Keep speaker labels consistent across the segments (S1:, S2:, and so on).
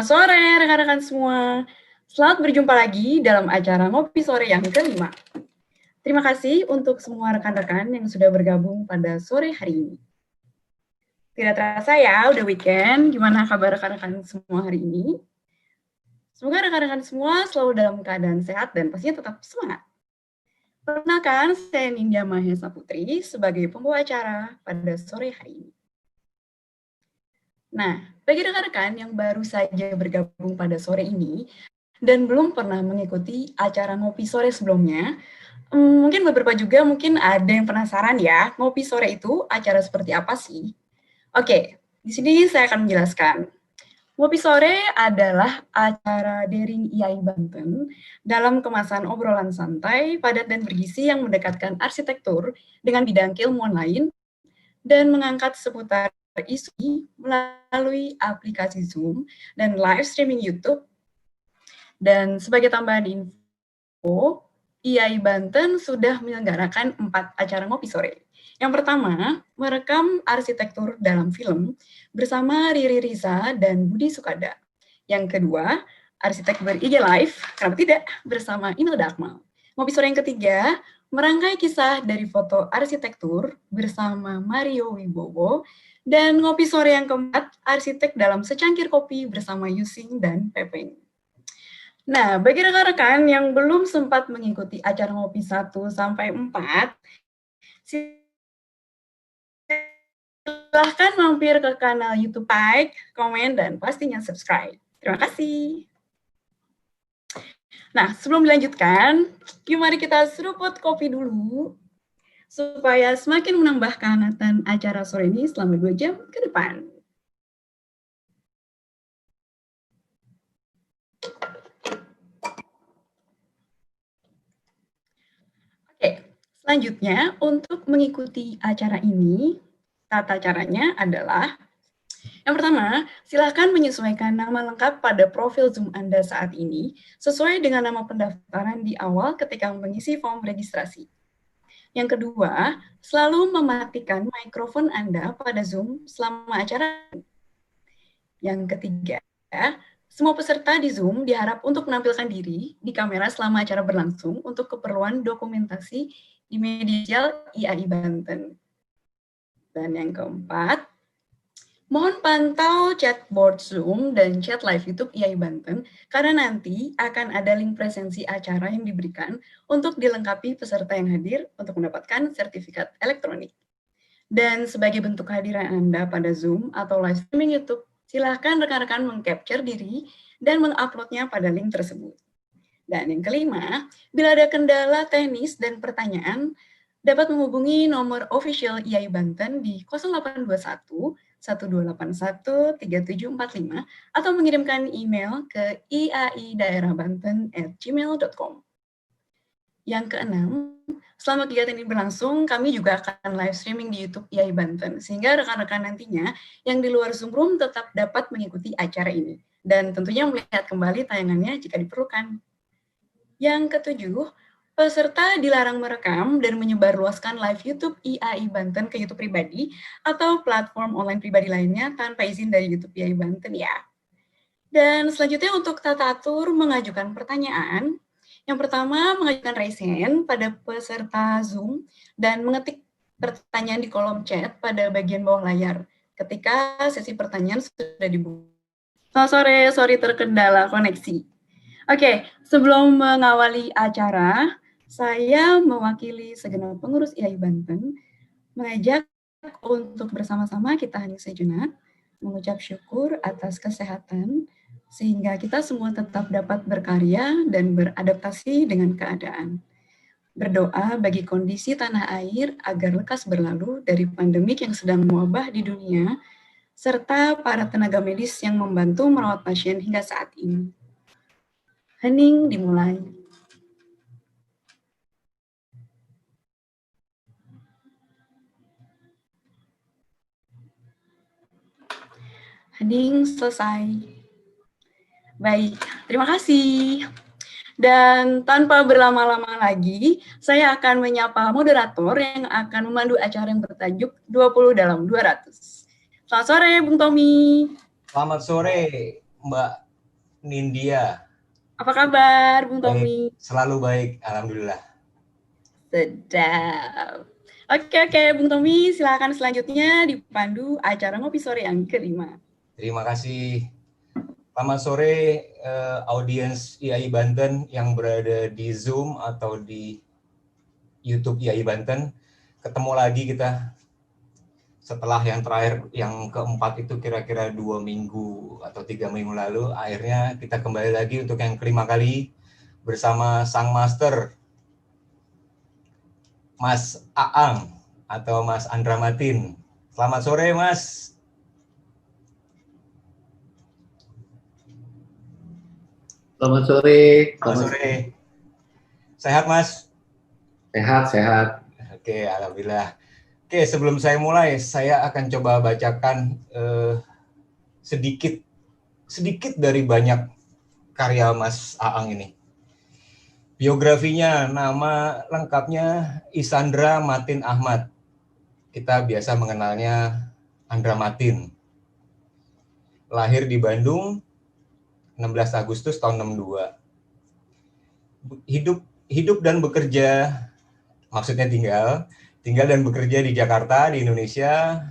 S1: Selamat sore rekan-rekan semua. Selamat berjumpa lagi dalam acara Ngopi Sore yang kelima. Terima kasih untuk semua rekan-rekan yang sudah bergabung pada sore hari ini. Tidak terasa ya, udah weekend. Gimana kabar rekan-rekan semua hari ini? Semoga rekan-rekan semua selalu dalam keadaan sehat dan pastinya tetap semangat. Perkenalkan, saya Nindya Mahesa Putri sebagai pembawa acara pada sore hari ini. Nah, bagi rekan-rekan yang baru saja bergabung pada sore ini dan belum pernah mengikuti acara Ngopi Sore sebelumnya, mungkin beberapa juga mungkin ada yang penasaran ya, Ngopi Sore itu acara seperti apa sih? Oke, di sini saya akan menjelaskan. Ngopi Sore adalah acara daring IAI Banten dalam kemasan obrolan santai, padat dan bergizi yang mendekatkan arsitektur dengan bidang keilmuan lain dan mengangkat seputar isu melalui aplikasi Zoom dan live streaming YouTube. Dan sebagai tambahan info, IAI Banten sudah menyelenggarakan 4 acara Ngopi Sore. Yang pertama, merekam arsitektur dalam film bersama Riri Riza dan Budi Sukada. Yang kedua, arsitek ber-IG Live, kenapa tidak, bersama Imelda Akmal. Ngopi Sore yang ketiga, merangkai kisah dari foto arsitektur bersama Mario Wibowo. Dan Ngopi Sore yang keempat, arsitek dalam secangkir kopi bersama Yusing dan Pepeng. Nah, bagi rekan-rekan yang belum sempat mengikuti acara Ngopi 1-4, silahkan mampir ke kanal YouTube, like, komen, dan pastinya subscribe. Terima kasih. Nah, sebelum dilanjutkan, mari kita seruput kopi dulu, supaya semakin menambah kehangatan acara sore ini selama 2 jam ke depan. Oke, selanjutnya untuk mengikuti acara ini, tata caranya adalah yang pertama, silakan menyesuaikan nama lengkap pada profil Zoom Anda saat ini sesuai dengan nama pendaftaran di awal ketika mengisi form registrasi. Yang kedua, selalu mematikan mikrofon Anda pada Zoom selama acara. Yang ketiga, semua peserta di Zoom diharap untuk menampilkan diri di kamera selama acara berlangsung untuk keperluan dokumentasi di media sosial IAI Banten. Dan yang keempat, mohon pantau chatboard Zoom dan chat live YouTube IAI Banten, karena nanti akan ada link presensi acara yang diberikan untuk dilengkapi peserta yang hadir untuk mendapatkan sertifikat elektronik. Dan sebagai bentuk kehadiran Anda pada Zoom atau live streaming YouTube, silahkan rekan-rekan meng-capture diri dan menguploadnya pada link tersebut. Dan yang kelima, bila ada kendala teknis dan pertanyaan, dapat menghubungi nomor official IAI Banten di 0821 1281 3745 atau mengirimkan email ke iaidaerahbanten@gmail.com. Yang keenam, selama kegiatan ini berlangsung, kami juga akan live streaming di YouTube IAI Banten, sehingga rekan-rekan nantinya yang di luar Zoom Room tetap dapat mengikuti acara ini, dan tentunya melihat kembali tayangannya jika diperlukan. Yang ketujuh, peserta dilarang merekam dan menyebarluaskan live YouTube IAI Banten ke YouTube pribadi atau platform online pribadi lainnya tanpa izin dari YouTube IAI Banten ya. Dan selanjutnya untuk tata atur mengajukan pertanyaan, yang pertama mengajukan raise hand pada peserta Zoom dan mengetik pertanyaan di kolom chat pada bagian bawah layar ketika sesi pertanyaan sudah dibuka. Selamat sore, sorry terkendala koneksi. Oke, sebelum mengawali acara, saya mewakili segenap pengurus IAI Banten mengajak untuk bersama-sama kita hening sejenak, mengucap syukur atas kesehatan, sehingga kita semua tetap dapat berkarya dan beradaptasi dengan keadaan. Berdoa bagi kondisi tanah air agar lekas berlalu dari pandemik yang sedang mewabah di dunia, serta para tenaga medis yang membantu merawat pasien hingga saat ini. Hening dimulai. Hening selesai. Baik, terima kasih. Dan tanpa berlama-lama lagi, saya akan menyapa moderator yang akan memandu acara yang bertajuk 20 dalam 200. Selamat sore, Bung Tommy.
S2: Selamat sore, Mbak Nindya.
S1: Apa kabar, Bung Tommy?
S2: Baik, selalu baik, alhamdulillah.
S1: Sedap. Oke, Bung Tommy, silakan selanjutnya dipandu acara ngopi sore yang kelima.
S2: Terima kasih. Selamat sore audiens IAI Banten yang berada di Zoom atau di YouTube IAI Banten. Ketemu lagi kita setelah yang terakhir, yang keempat itu kira-kira 2 minggu atau 3 minggu lalu. Akhirnya kita kembali lagi untuk yang kelima kali bersama Sang Master, Mas Aang atau Mas Andra Matin. Selamat sore, Mas.
S3: Selamat sore.
S2: Selamat sore. Sehat, Mas?
S3: Sehat.
S2: Oke, alhamdulillah. Oke, sebelum saya mulai, saya akan coba bacakan sedikit dari banyak karya Mas Aang ini. Biografinya, nama lengkapnya Isandra Matin Ahmad. Kita biasa mengenalnya Andra Matin. Lahir di Bandung 16 Agustus tahun 62. Hidup dan bekerja, maksudnya tinggal dan bekerja di Jakarta, di Indonesia.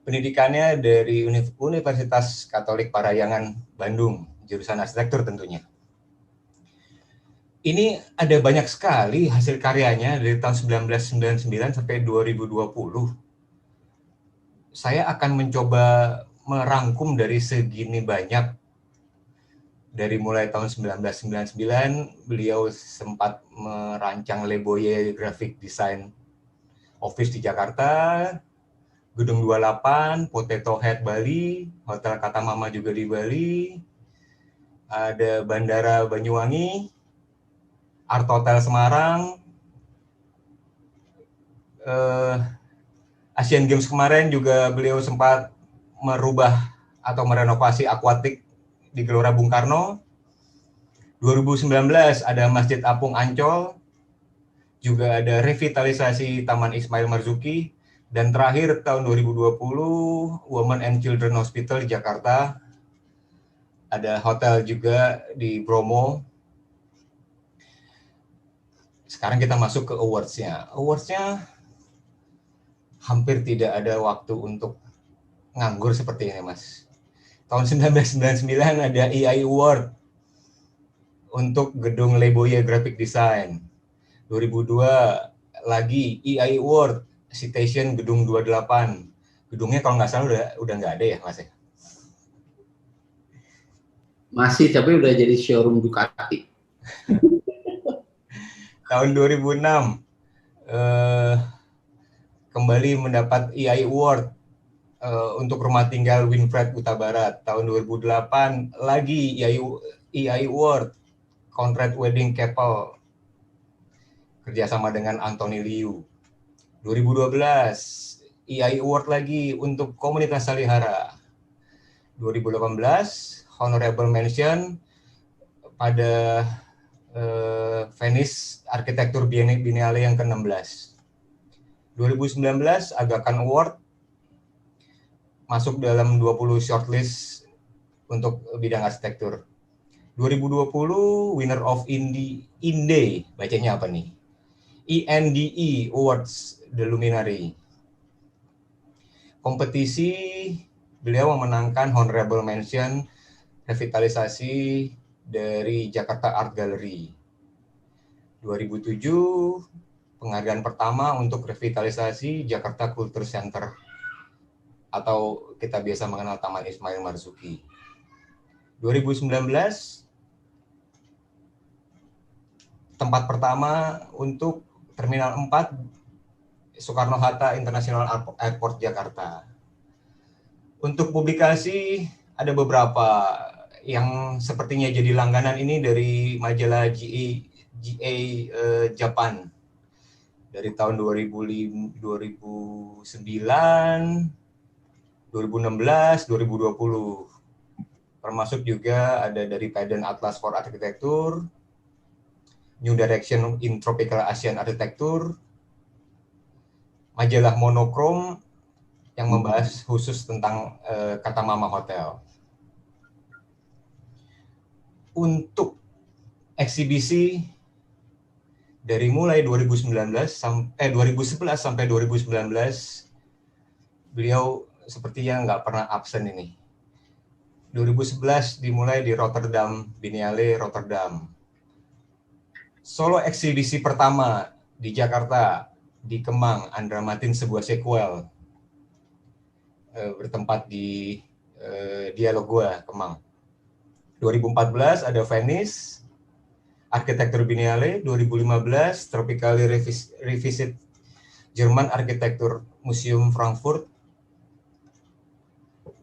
S2: Pendidikannya dari Universitas Katolik Parahyangan Bandung, jurusan arsitektur tentunya. Ini ada banyak sekali hasil karyanya dari tahun 1999 sampai 2020. Saya akan mencoba merangkum dari segini banyak. Dari mulai tahun 1999, beliau sempat merancang Le Boyer Graphic Design Office di Jakarta, Gedung 28, Potato Head Bali, Hotel Kata Mama juga di Bali, ada Bandara Banyuwangi, Art Hotel Semarang, Asian Games kemarin juga beliau sempat merubah atau merenovasi akuatik di Gelora Bung Karno. 2019 ada Masjid Apung Ancol, juga ada revitalisasi Taman Ismail Marzuki, dan terakhir tahun 2020 Women and Children Hospital di Jakarta. Ada hotel juga di Bromo. Sekarang kita masuk ke awards-nya. Awards-nya hampir tidak ada waktu untuk nganggur seperti ini, Mas. Tahun 1999 ada EI Award untuk gedung Le Boyer Graphic Design. 2002 lagi EI Award Citation Gedung 28. Gedungnya kalau nggak salah udah nggak ada ya, Mas?
S3: Masih, tapi udah jadi showroom Ducati.
S2: Tahun 2006 kembali mendapat EI Award untuk rumah tinggal Winfred Huta Barat. Tahun 2008 lagi EI Award Contract Wedding Couple kerjasama dengan Anthony Liu. 2012 EI Award lagi untuk Komunitas Salihara. 2018 Honorable Mention pada Venice Arsitektur Biennale yang ke-16. 2019 Aga Khan Award masuk dalam 20 shortlist untuk bidang arsitektur. 2020 Winner of Inde, bacanya apa nih? ENDE Awards The Luminary. Kompetisi beliau memenangkan Honorable Mention revitalisasi dari Jakarta Art Gallery. 2007 penghargaan pertama untuk revitalisasi Jakarta Culture Center atau kita biasa mengenal Taman Ismail Marzuki. 2019 tempat pertama untuk Terminal 4 Soekarno-Hatta International Airport Jakarta. Untuk publikasi ada beberapa yang sepertinya jadi langganan ini dari majalah GA Japan dari tahun 2009, 2016, 2020. Termasuk juga ada dari Padang Atlas for Architecture, New Direction in Tropical Asian Architecture, majalah Monochrome yang membahas khusus tentang Kata Mama Hotel. untuk eksibisi dari mulai 2011 sampai 2019, beliau sepertinya nggak pernah absen ini. 2011 dimulai di Rotterdam, Biennale Rotterdam. Solo eksibisi pertama di Jakarta, di Kemang, Undramatin sebuah sequel, bertempat di Dialog Gua, Kemang. 2014 ada Venice, Arsitektur Biennale. 2015 Tropically Revisit Jerman Arsitektur Museum Frankfurt.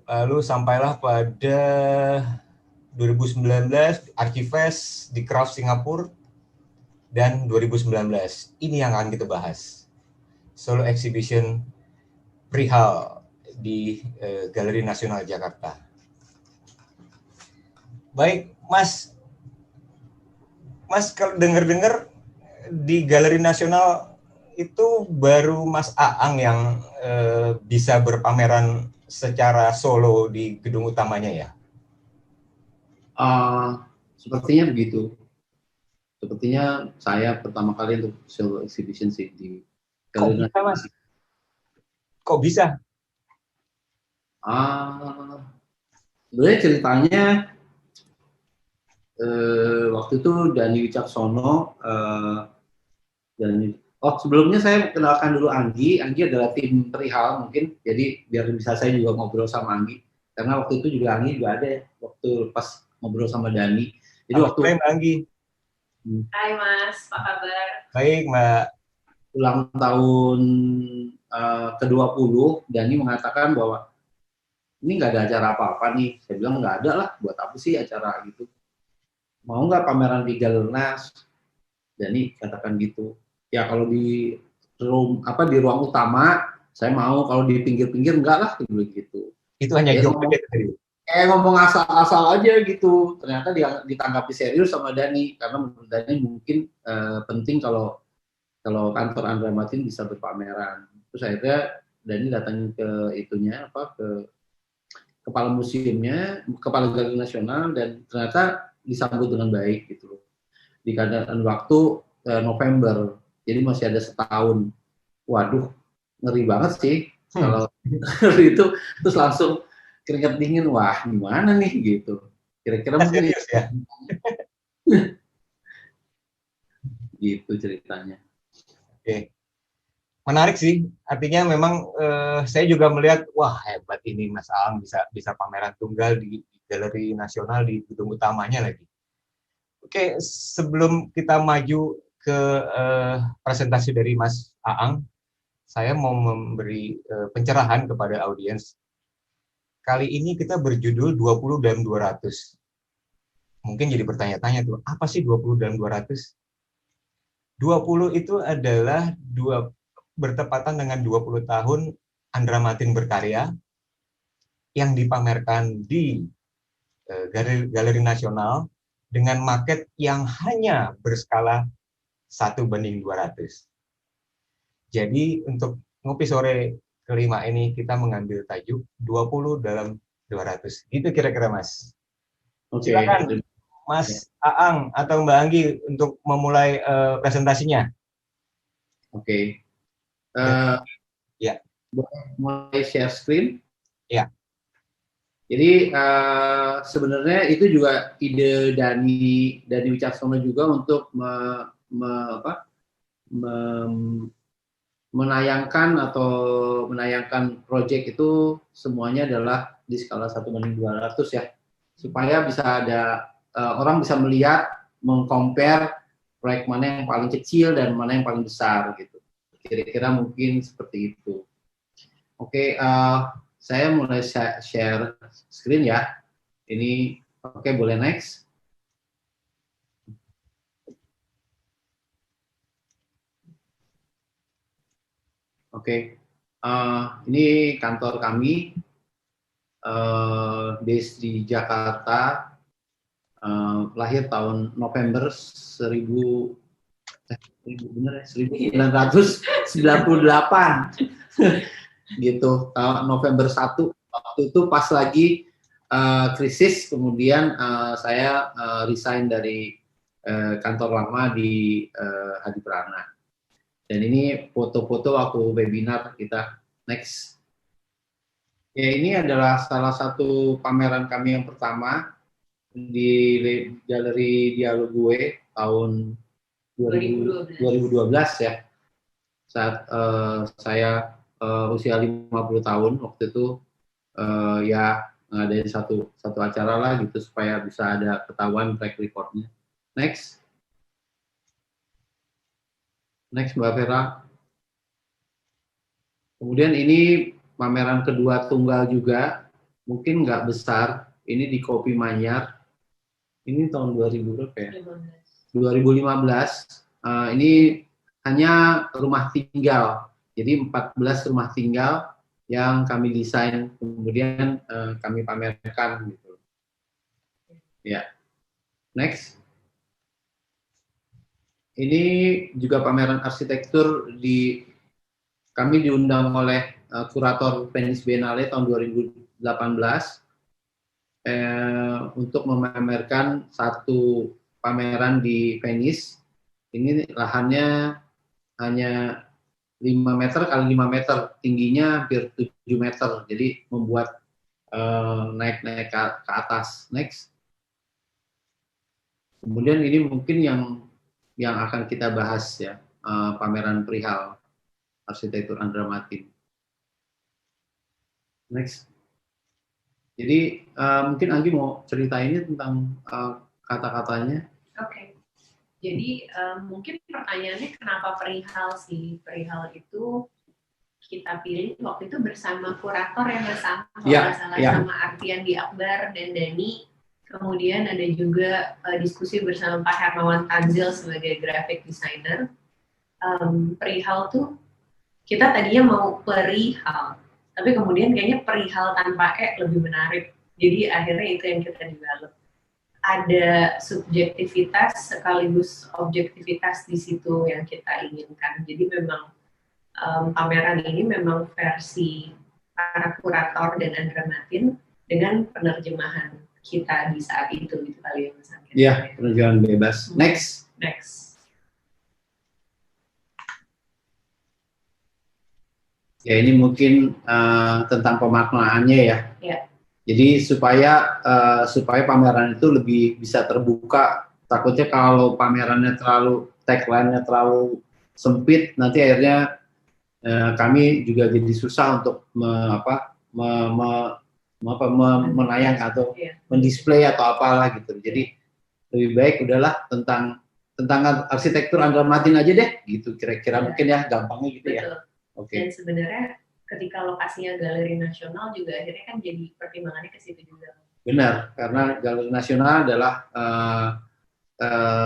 S2: Lalu sampailah pada 2019 Archifest di Craft Singapura, dan 2019 ini yang akan kita bahas, Solo Exhibition perihal di Galeri Nasional Jakarta. Baik, Mas kalau dengar-dengar di Galeri Nasional itu baru Mas Aang yang bisa berpameran secara solo di gedung utamanya ya?
S3: Sepertinya begitu. Sepertinya saya pertama kali untuk solo exhibition sih di Galeri
S2: Nasional. Mas? Kok bisa?
S3: Sebenarnya ceritanya waktu itu Dani Wicaksono sebelumnya saya kenalkan dulu Anggi. Anggi adalah tim perihal mungkin, jadi biar bisa saya juga ngobrol sama Anggi, karena waktu itu juga Anggi juga ada ya, waktu pas ngobrol sama Dani. Jadi waktu
S2: Anggi.
S4: Hai Mas, apa kabar?
S2: Baik Mbak.
S3: Ulang tahun ke-20, Dani mengatakan bahwa ini nggak ada acara apa-apa nih. Saya bilang nggak ada lah, buat apa sih acara gitu. Mau nggak pameran di Galernas? Dani katakan gitu. Ya kalau di ruang utama saya mau, kalau di pinggir-pinggir enggak lah gitu.
S2: Itu hanya joke tadi.
S3: Ngomong asal-asal aja gitu. Ternyata dia ditanggapi serius sama Dani, karena menurut Dani mungkin penting kalau kantor Undramatin bisa berpameran. Terus akhirnya Dani datang ke ke kepala museumnya, kepala Galeri Nasional, dan ternyata disambut dengan baik gitu loh. Di keadaan waktu November, jadi masih ada setahun. Waduh, ngeri banget sih kalau itu, terus langsung keringat dingin, wah gimana nih gitu. Kira-kira mungkin
S2: ya.
S3: Gitu ceritanya.
S2: Oke. Menarik sih, artinya memang saya juga melihat, wah hebat ini Mas Aang bisa pameran tunggal di Galeri Nasional di gedung utamanya lagi. Oke, sebelum kita maju ke presentasi dari Mas Aang, saya mau memberi pencerahan kepada audiens. Kali ini kita berjudul 20 dan 200. Mungkin jadi bertanya-tanya tuh, apa sih 20 dan 200? 20 itu adalah bertepatan dengan 20 tahun Undramatin berkarya yang dipamerkan di Galeri Nasional dengan market yang hanya berskala 1:200. Jadi untuk ngopi sore kelima ini kita mengambil tajuk 20 dalam 200. Gitu kira-kira Mas.
S3: Oke.
S2: Silakan Mas Aang atau Mbak Anggi untuk memulai presentasinya.
S3: Oke.
S2: Ya.
S3: Mulai share screen.
S2: Ya.
S3: Jadi sebenarnya itu juga ide Dani Wicaksono juga untuk menayangkan proyek itu semuanya adalah di skala 1:200 ya, supaya bisa ada orang bisa melihat, mengcompare proyek mana yang paling kecil dan mana yang paling besar gitu. Kira-kira mungkin seperti itu. Oke, saya mulai share screen ya. Ini oke, boleh next. Oke, ini kantor kami, base di Jakarta, lahir tahun November 1998 gitu, November 1. Waktu itu pas lagi krisis, kemudian saya resign dari kantor lama di Hadi Prana. Dan ini foto-foto waktu webinar kita. Next. Ya, ini adalah salah satu pameran kami yang pertama di Galeri Dialog Gue tahun 2012 ya. Saat saya usia 50 tahun, waktu itu ya ngadain satu acara lah gitu supaya bisa ada ketahuan track recordnya. Next. Next Mbak Vera. Kemudian ini pameran kedua tunggal juga, mungkin nggak besar. Ini di Kopi Manyar. Ini tahun 2000 berapa ya? 2015. Ini hanya rumah tinggal. Jadi 14 rumah tinggal yang kami desain, kemudian kami pamerkan gitu. Ya. Next. Ini juga pameran arsitektur kami diundang oleh kurator Venice Biennale tahun 2018 untuk memamerkan satu pameran di Venice. Ini lahannya hanya 5 meter kali 5 meter, tingginya hampir 7 meter, jadi membuat naik-naik ke atas. Next. Kemudian ini mungkin yang akan kita bahas ya, pameran perihal arsitektur Andra Matin. Next. Jadi mungkin Anggi mau cerita ini tentang kata-katanya.
S4: Oke. Jadi mungkin pertanyaannya kenapa perihal sih? Perihal itu kita pilih waktu itu bersama kurator yang bersama, kalau nggak salah sama Arfian Di Akbar dan Dani. Kemudian ada juga diskusi bersama Pak Hermawan Tanzil sebagai graphic designer. Perihal tuh kita tadinya mau perihal, tapi kemudian kayaknya perihal tanpa lebih menarik. Jadi akhirnya itu yang kita develop. Ada subjektivitas sekaligus objektivitas di situ yang kita inginkan. Jadi memang pameran ini memang versi para kurator dan Andra Matin dengan penerjemahan kita di saat itu gitu kali ya Mas Angga.
S3: Iya, penerjemahan bebas. Next. Ya, ini mungkin tentang pemaknaannya ya. Jadi supaya pameran itu lebih bisa terbuka. Takutnya kalau pamerannya tagline-nya terlalu sempit, nanti akhirnya kami juga jadi susah untuk menayang atau mendisplay atau apalah gitu. Jadi lebih baik udahlah tentang arsitektur Andra Matin aja deh, gitu kira-kira mungkin ya gampangnya gitu. Betul. Ya. Oke.
S4: Dan sebenarnya ketika lokasinya Galeri Nasional juga akhirnya kan jadi pertimbangannya ke situ juga.
S3: Benar, karena Galeri Nasional adalah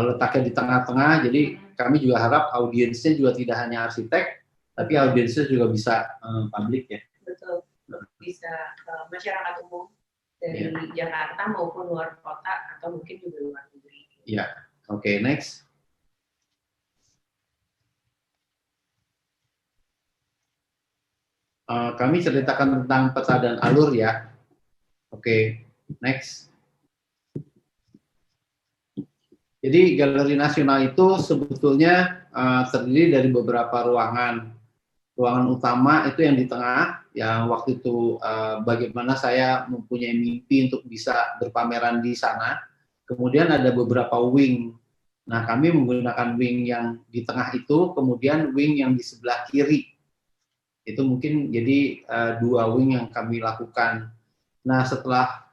S3: letaknya di tengah-tengah, jadi kami juga harap audiensnya juga tidak hanya arsitek, tapi audiensnya juga bisa publik ya.
S4: Betul, bisa masyarakat umum dari Jakarta maupun luar kota atau mungkin juga luar negeri.
S3: Iya, oke, next. Kami ceritakan tentang peta dan alur ya. Oke, next. Jadi Galeri Nasional itu sebetulnya terdiri dari beberapa ruangan. Ruangan utama itu yang di tengah, yang waktu itu bagaimana saya mempunyai mimpi untuk bisa berpameran di sana. Kemudian ada beberapa wing. Nah, kami menggunakan wing yang di tengah itu, kemudian wing yang di sebelah kiri. Itu mungkin jadi 2 wing yang kami lakukan. Nah, setelah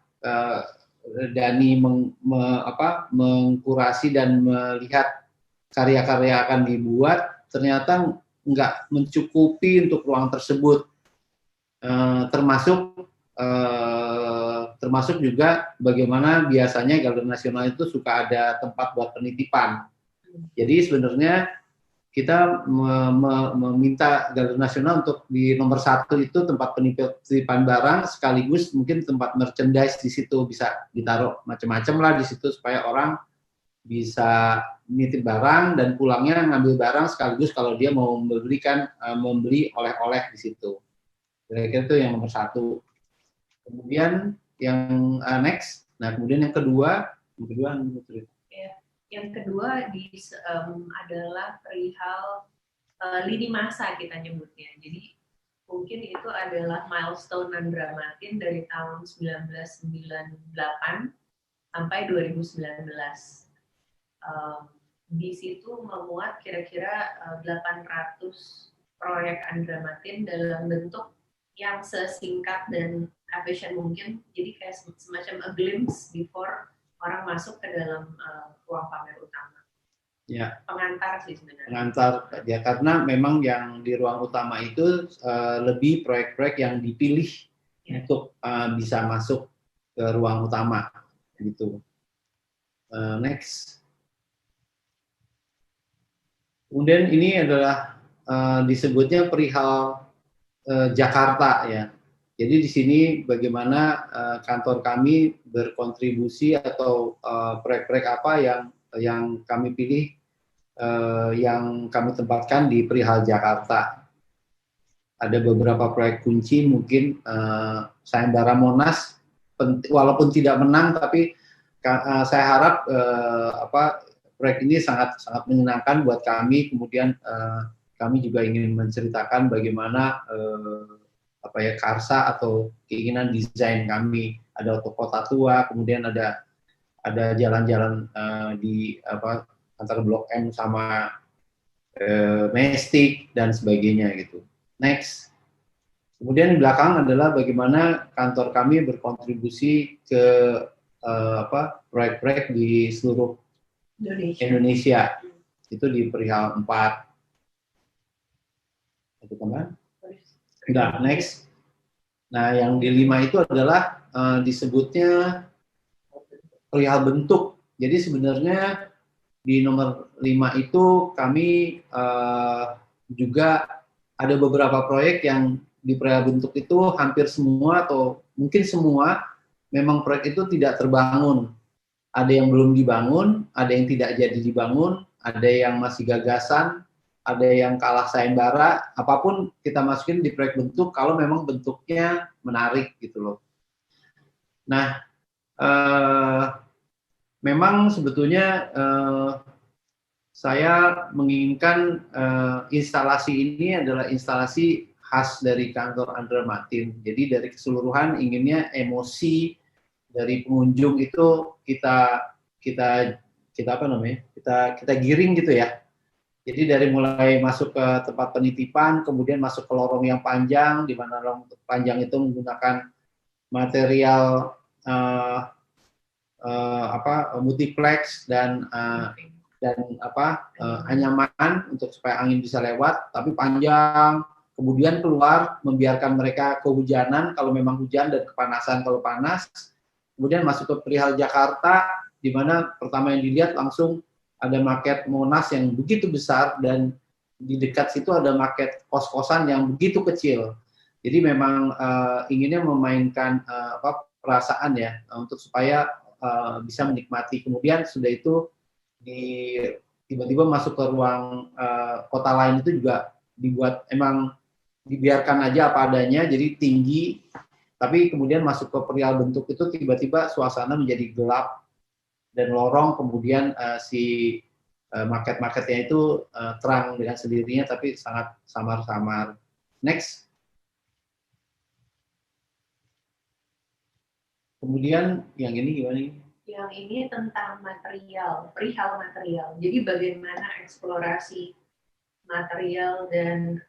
S3: Dani mengkurasi dan melihat karya-karya akan dibuat, ternyata nggak mencukupi untuk ruang tersebut. Termasuk juga bagaimana biasanya Galeri Nasional itu suka ada tempat buat penitipan. Jadi sebenarnya kita meminta Galeri Nasional untuk di nomor 1 itu tempat penitipan barang, sekaligus mungkin tempat merchandise di situ, bisa ditaruh macam-macam lah di situ supaya orang bisa nitip barang dan pulangnya ngambil barang, sekaligus kalau dia mau membeli oleh-oleh di situ. Kira-kira itu yang nomor 1. Kemudian next. Nah, kemudian yang kedua
S4: yang kedua adalah perihal lini masa kita nyebutnya. Jadi mungkin itu adalah milestone Andra Matin dari tahun 1998 sampai 2019. Di situ memuat kira-kira 800 proyek Andra Matin dalam bentuk yang sesingkat dan efisien mungkin. Jadi kayak semacam a glimpse before orang masuk ke dalam ruang pamer utama.
S3: Ya.
S4: Pengantar sih sebenarnya.
S3: Pengantar ya, karena memang yang di ruang utama itu lebih proyek-proyek yang dipilih untuk bisa masuk ke ruang utama gitu. Next. Kemudian ini adalah disebutnya perihal Jakarta ya. Jadi di sini bagaimana kantor kami berkontribusi atau proyek-proyek apa yang kami pilih, yang kami tempatkan di perihal Jakarta. Ada beberapa proyek kunci, mungkin Sayembara Monas, walaupun tidak menang, tapi saya harap proyek ini sangat menyenangkan buat kami. Kemudian kami juga ingin menceritakan bagaimana karsa atau keinginan desain kami. Ada kota tua, kemudian ada jalan-jalan di antara Blok M sama Mestik dan sebagainya gitu. Next. Kemudian di belakang adalah bagaimana kantor kami berkontribusi ke proyek-proyek di seluruh Indonesia. Itu di perihal 4. Itu teman. Nah, next. Nah, yang di 5 itu adalah disebutnya perihal bentuk. Jadi sebenarnya di nomor 5 itu kami juga ada beberapa proyek yang di perihal bentuk itu hampir semua atau mungkin semua memang proyek itu tidak terbangun. Ada yang belum dibangun, ada yang tidak jadi dibangun, ada yang masih gagasan, ada yang kalah sayembara, apapun kita masukin di proyek bentuk kalau memang bentuknya menarik gitu loh. Nah, memang sebetulnya saya menginginkan instalasi ini adalah instalasi khas dari kantor Andra Matin. Jadi dari keseluruhan inginnya emosi dari pengunjung itu kita giring gitu ya. Jadi dari mulai masuk ke tempat penitipan, kemudian masuk ke lorong yang panjang, di mana lorong panjang itu menggunakan material multiplex dan anyaman untuk supaya angin bisa lewat, tapi panjang. Kemudian keluar membiarkan mereka kehujanan kalau memang hujan dan kepanasan kalau panas. Kemudian masuk ke perihal Jakarta, di mana pertama yang dilihat langsung ada maket Monas yang begitu besar dan di dekat situ ada maket kos-kosan yang begitu kecil. Jadi memang inginnya memainkan perasaan ya untuk supaya bisa menikmati. Kemudian sudah itu tiba-tiba masuk ke ruang kota lain itu juga dibuat emang dibiarkan aja apa adanya, jadi tinggi, tapi kemudian masuk ke perihal bentuk itu tiba-tiba suasana menjadi gelap dan lorong, kemudian si market-marketnya itu terang dengan sendirinya tapi sangat samar-samar. Next. Kemudian yang ini gimana nih?
S4: Yang ini tentang material, perihal material. Jadi bagaimana eksplorasi material dan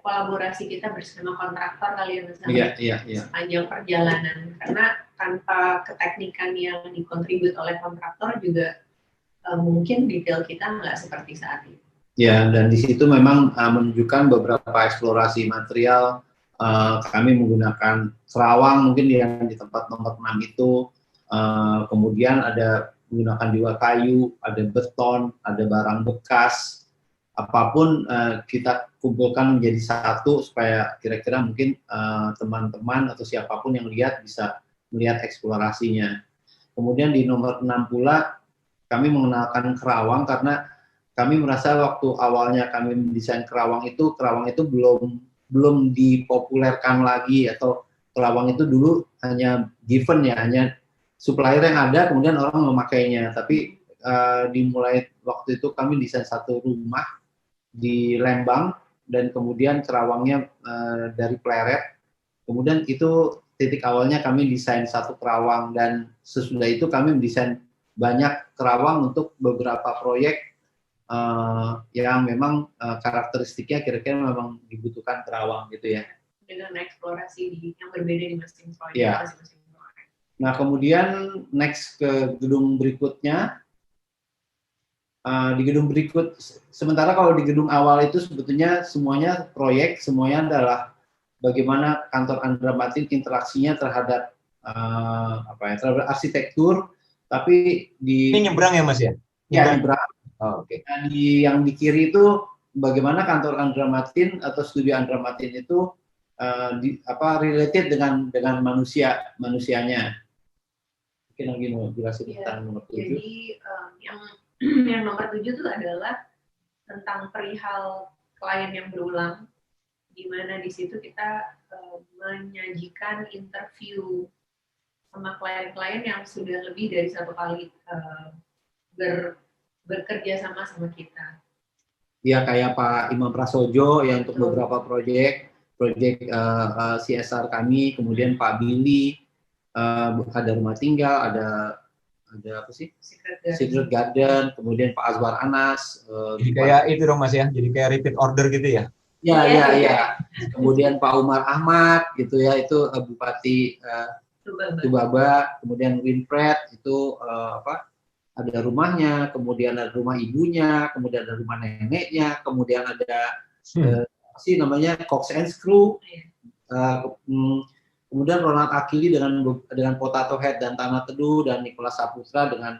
S4: kolaborasi kita bersama kontraktor kali ya misalnya sepanjang perjalanan. Karena tanpa keteknikan yang dikontribut oleh kontraktor juga mungkin detail kita nggak seperti saat ini.
S3: Ya, dan di situ memang menunjukkan beberapa eksplorasi material. Kami menggunakan serawang mungkin yang di tempat nomor 6 itu. Kemudian ada menggunakan juga kayu, ada beton, ada barang bekas, apapun kita kumpulkan menjadi satu supaya kira-kira mungkin teman-teman atau siapapun yang lihat bisa melihat eksplorasinya. Kemudian di nomor 6 pula kami mengenalkan kerawang karena kami merasa waktu awalnya kami mendesain kerawang itu belum dipopulerkan lagi atau Kerawang itu dulu hanya given ya, hanya supplier yang ada, kemudian orang memakainya. Tapi dimulai waktu itu kami desain satu rumah di Lembang, dan kemudian Kerawangnya dari Pleret. Kemudian itu titik awalnya kami desain satu Kerawang, dan sesudah itu kami mendesain banyak Kerawang untuk beberapa proyek yang memang karakteristiknya kira-kira memang dibutuhkan Kerawang gitu ya.
S4: Dengan eksplorasi yang berbeda di masing-masing proyek.
S3: Ya. Nah kemudian next ke gedung berikutnya. Di gedung berikut, sementara kalau di gedung awal itu sebetulnya semuanya proyek, semuanya adalah bagaimana kantor Andra Matin interaksinya terhadap terhadap arsitektur, tapi di
S2: ini nyebrang ya Mas ya?
S3: Ya nyebrang.
S2: Oh, oke.
S3: Nah, yang di kiri itu bagaimana kantor Andra Matin atau studio Andra Matin itu related dengan manusianya. Mungkin lagi mau jelasin tentang nomor 7.
S4: Jadi yang nomor 7 itu adalah tentang perihal klien yang berulang, di mana di situ kita menyajikan interview sama klien-klien yang sudah lebih dari satu kali bekerja sama kita. Ya
S3: kayak Pak Imam Prasojo yang untuk beberapa proyek CSR kami, kemudian Pak Billy, ada rumah tinggal, ada apa sih? Secret Garden, kemudian Pak Azwar Anas.
S2: Jadi kayak itu dong Mas ya, jadi kayak repeat order gitu ya?
S3: Ya. Kemudian Pak Umar Ahmad gitu ya, itu Bupati Tubaba. Kemudian Winfred itu ada rumahnya, kemudian ada rumah ibunya, kemudian ada rumah neneknya, kemudian ada namanya Cox and Screw. Kemudian Ronald Akili dengan Potato Head dan Tanah Teduh, dan Nicholas Saputra dengan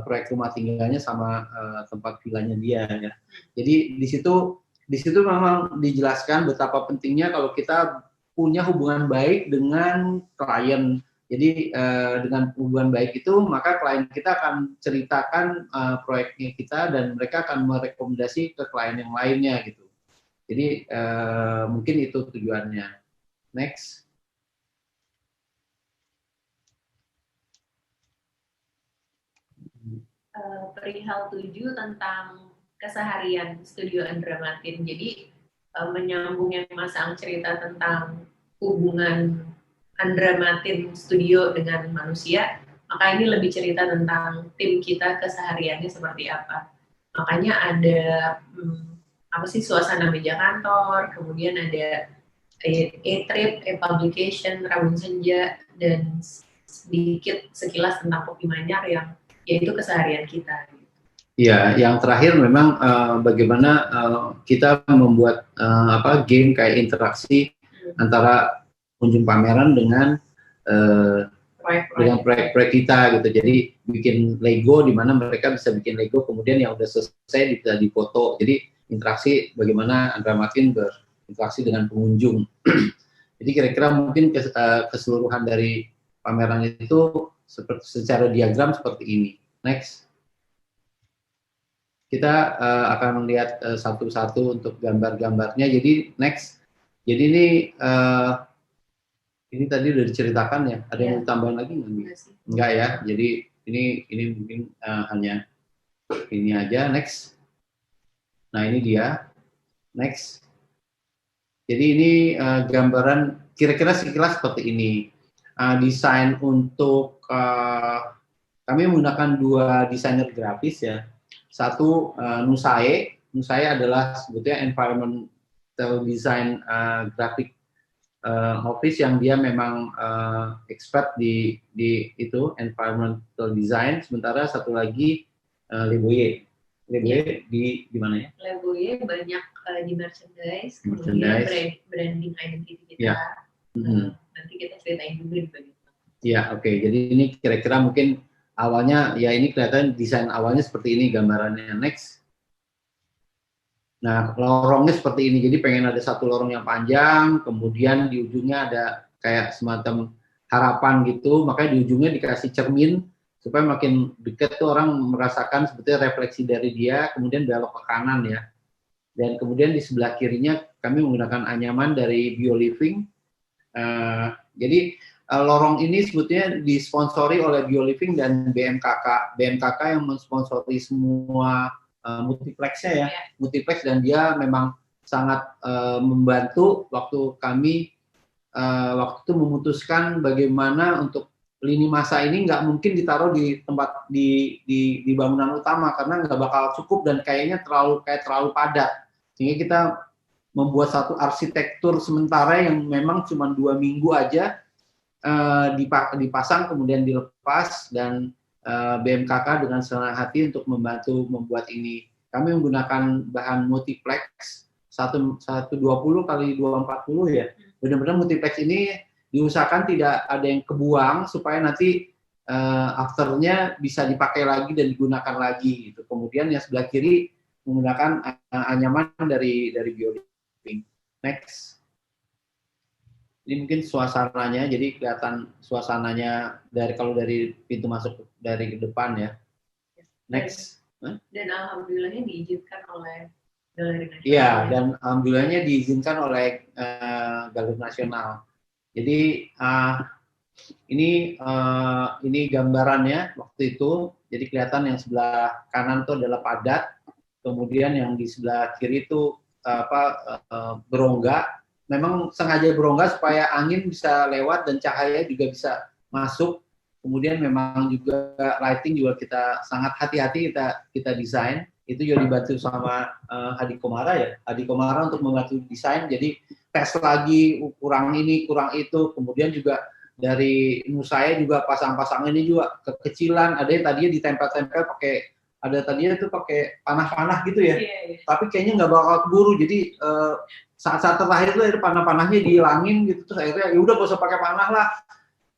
S3: proyek rumah tinggalnya sama tempat vilanya dia ya. Jadi di situ memang dijelaskan betapa pentingnya kalau kita punya hubungan baik dengan klien. Jadi dengan hubungan baik itu maka klien kita akan ceritakan proyeknya kita, dan mereka akan merekomendasi ke klien yang lainnya gitu. Jadi mungkin itu tujuannya. Next.
S4: Perihal 7 tentang keseharian studio Andra Matin. Jadi menyambung yang Mas Ang cerita tentang hubungan Andra Matin studio dengan manusia, maka ini lebih cerita tentang tim kita kesehariannya seperti apa. Makanya ada suasana meja kantor, kemudian ada e-trip, e-publication, Rabun Senja, dan sedikit sekilas tentang Kopi Manyar yang yaitu keseharian kita.
S3: Ya, yang terakhir memang bagaimana kita membuat game kayak interaksi antara pengunjung pameran dengan proyek-proyek kita gitu. Jadi bikin Lego di mana mereka bisa bikin Lego, kemudian yang udah selesai bisa difoto. Jadi interaksi bagaimana Andra Matin berinteraksi dengan pengunjung. Jadi kira-kira mungkin keseluruhan dari pameran itu secara diagram seperti ini. Next. Kita akan melihat satu-satu untuk gambar-gambarnya. Jadi next. Jadi ini tadi udah diceritakan ya. Ada yang ditambahin lagi nggak? Enggak ya. Jadi ini mungkin hanya ini aja. Next. Nah ini dia. Next. Jadi ini gambaran kira-kira sekilas seperti ini. Desain untuk kami menggunakan 2 desainer grafis ya. Satu Nusae adalah sebetulnya environmental design graphic office yang dia memang expert di itu environmental design. Sementara satu lagi Leboye di mana ya?
S4: Leboye banyak di merchandise, kemudian branding identity kita. Nanti kita ceritain juga di bagian.
S3: Ya, oke. Jadi ini kira-kira mungkin awalnya ya ini kelihatan desain awalnya seperti ini gambarannya. Next. Nah, lorongnya seperti ini. Jadi pengen ada satu lorong yang panjang, kemudian di ujungnya ada kayak semacam harapan gitu, makanya di ujungnya dikasih cermin supaya makin dekat tuh orang merasakan sebetulnya refleksi dari dia, kemudian belok ke kanan ya. Dan kemudian di sebelah kirinya kami menggunakan anyaman dari BioLiving. Jadi lorong ini sebetulnya disponsori oleh BioLiving dan BMKK. BMKK yang mensponsori semua multiplexnya ya, multiplex, dan dia memang sangat membantu waktu kami waktu itu memutuskan bagaimana untuk lini masa ini nggak mungkin ditaruh di tempat di bangunan utama karena nggak bakal cukup dan kayaknya terlalu padat, sehingga kita membuat satu arsitektur sementara yang memang cuma 2 minggu aja dipasang kemudian dilepas, dan BMKK dengan senang hati untuk membantu membuat ini. Kami menggunakan bahan multiplex 120 kali 240 ya. Benar-benar multiplex ini diusahakan tidak ada yang kebuang supaya nanti afternya bisa dipakai lagi dan digunakan lagi gitu. Kemudian yang sebelah kiri menggunakan anyaman dari BioLiving. Next. Ini mungkin suasananya, jadi kelihatan suasananya kalau dari pintu masuk dari depan ya. Next.
S4: Dan alhamdulillahnya diizinkan oleh Galeri Nasional.
S3: Iya, dan alhamdulillahnya diizinkan oleh Galeri Nasional. Jadi ini gambarannya waktu itu. Jadi kelihatan yang sebelah kanan itu adalah padat, kemudian yang di sebelah kiri itu berongga. Memang sengaja berongga supaya angin bisa lewat dan cahaya juga bisa masuk. Kemudian memang juga lighting juga kita sangat hati-hati kita desain. Itu juga dibantu sama Hadi Komara ya. Hadi Komara untuk membantu desain. Jadi tes lagi kurang ini, kurang itu. Kemudian juga dari saya juga pasang-pasang ini juga kekecilan. Ada yang tadinya ditempel-tempel tadinya tuh pakai panah-panah gitu ya. Yeah. Tapi kayaknya nggak bakal keburu. Jadi saat-saat terakhir itu panah-panahnya dihilangin gitu, terus akhirnya ya udah gak usah pakai panah lah,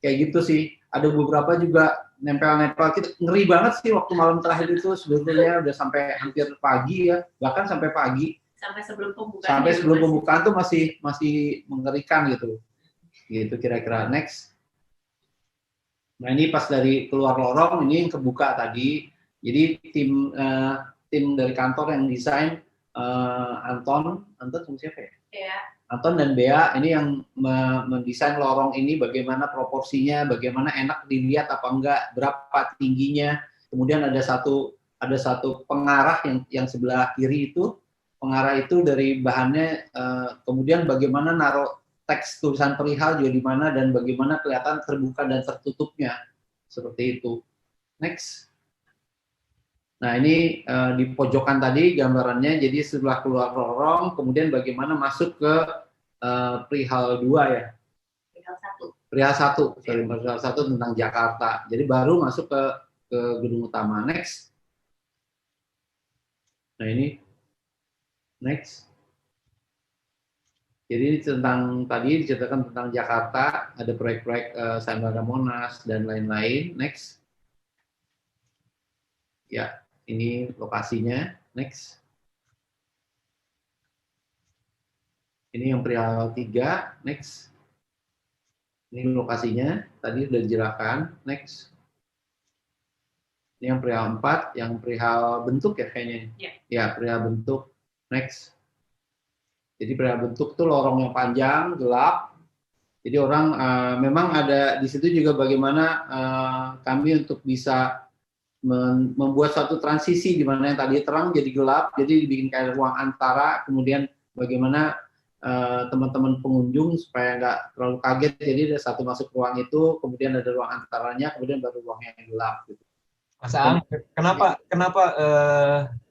S3: kayak gitu sih. Ada beberapa juga nempel-nempel, kita ngeri banget sih waktu malam terakhir itu, sebetulnya udah sampai hampir pagi ya, bahkan sampai pagi.
S4: Sampai sebelum pembukaan.
S3: Sampai sebelum pembukaan tuh masih mengerikan gitu. Gitu kira-kira. Next. Nah ini pas dari keluar lorong, ini yang kebuka tadi. Jadi tim dari kantor yang desain, Anton sama siapa ya?
S4: Yeah.
S3: Anton dan Bea ini yang mendesain lorong ini, bagaimana proporsinya, bagaimana enak dilihat apa enggak, berapa tingginya. Kemudian ada satu pengarah yang sebelah kiri itu, pengarah itu dari bahannya, kemudian bagaimana naruh teks tulisan perihal juga di mana dan bagaimana kelihatan terbuka dan tertutupnya, seperti itu. Next. Nah ini di pojokan tadi gambarannya, jadi setelah keluar lorong, kemudian bagaimana masuk ke perihal 2 ya? Perihal 1 tentang Jakarta. Jadi baru masuk ke gedung utama. Next. Nah ini, next. Jadi tadi diceritakan tentang Jakarta, ada proyek-proyek Sayembara Monas dan lain-lain. Next. Ya. Ini lokasinya. Next. Ini yang perihal 3. Next. Ini lokasinya. Tadi sudah dijelaskan. Next. Ini yang perihal 4. Yang perihal bentuk ya kayaknya.
S4: Yeah.
S3: Ya, perihal bentuk. Next. Jadi perihal bentuk itu lorong yang panjang, gelap. Jadi orang memang ada di situ juga bagaimana kami untuk bisa membuat suatu transisi di mana yang tadi terang jadi gelap, jadi dibikin kayak ruang antara, kemudian bagaimana teman-teman pengunjung supaya nggak terlalu kaget, jadi ada satu masuk ruang itu, kemudian ada ruang antaranya, kemudian baru ruang yang gelap. Gitu.
S2: Mas Am, kenapa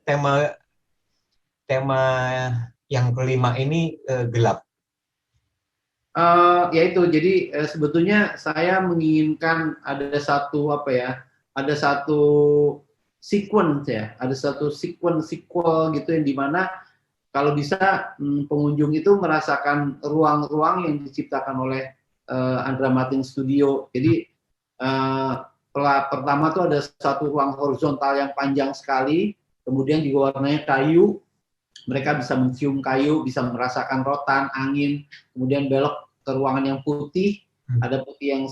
S2: tema yang kelima ini gelap?
S3: Ya itu, jadi sebetulnya saya menginginkan ada satu ada satu sequence ya, ada satu sequel gitu yang dimana kalau bisa pengunjung itu merasakan ruang-ruang yang diciptakan oleh Andra Matin Studio. Jadi pertama tuh ada satu ruang horizontal yang panjang sekali, kemudian juga warnanya kayu, mereka bisa mencium kayu, bisa merasakan rotan, angin, kemudian belok ke ruangan yang putih. Ada putih yang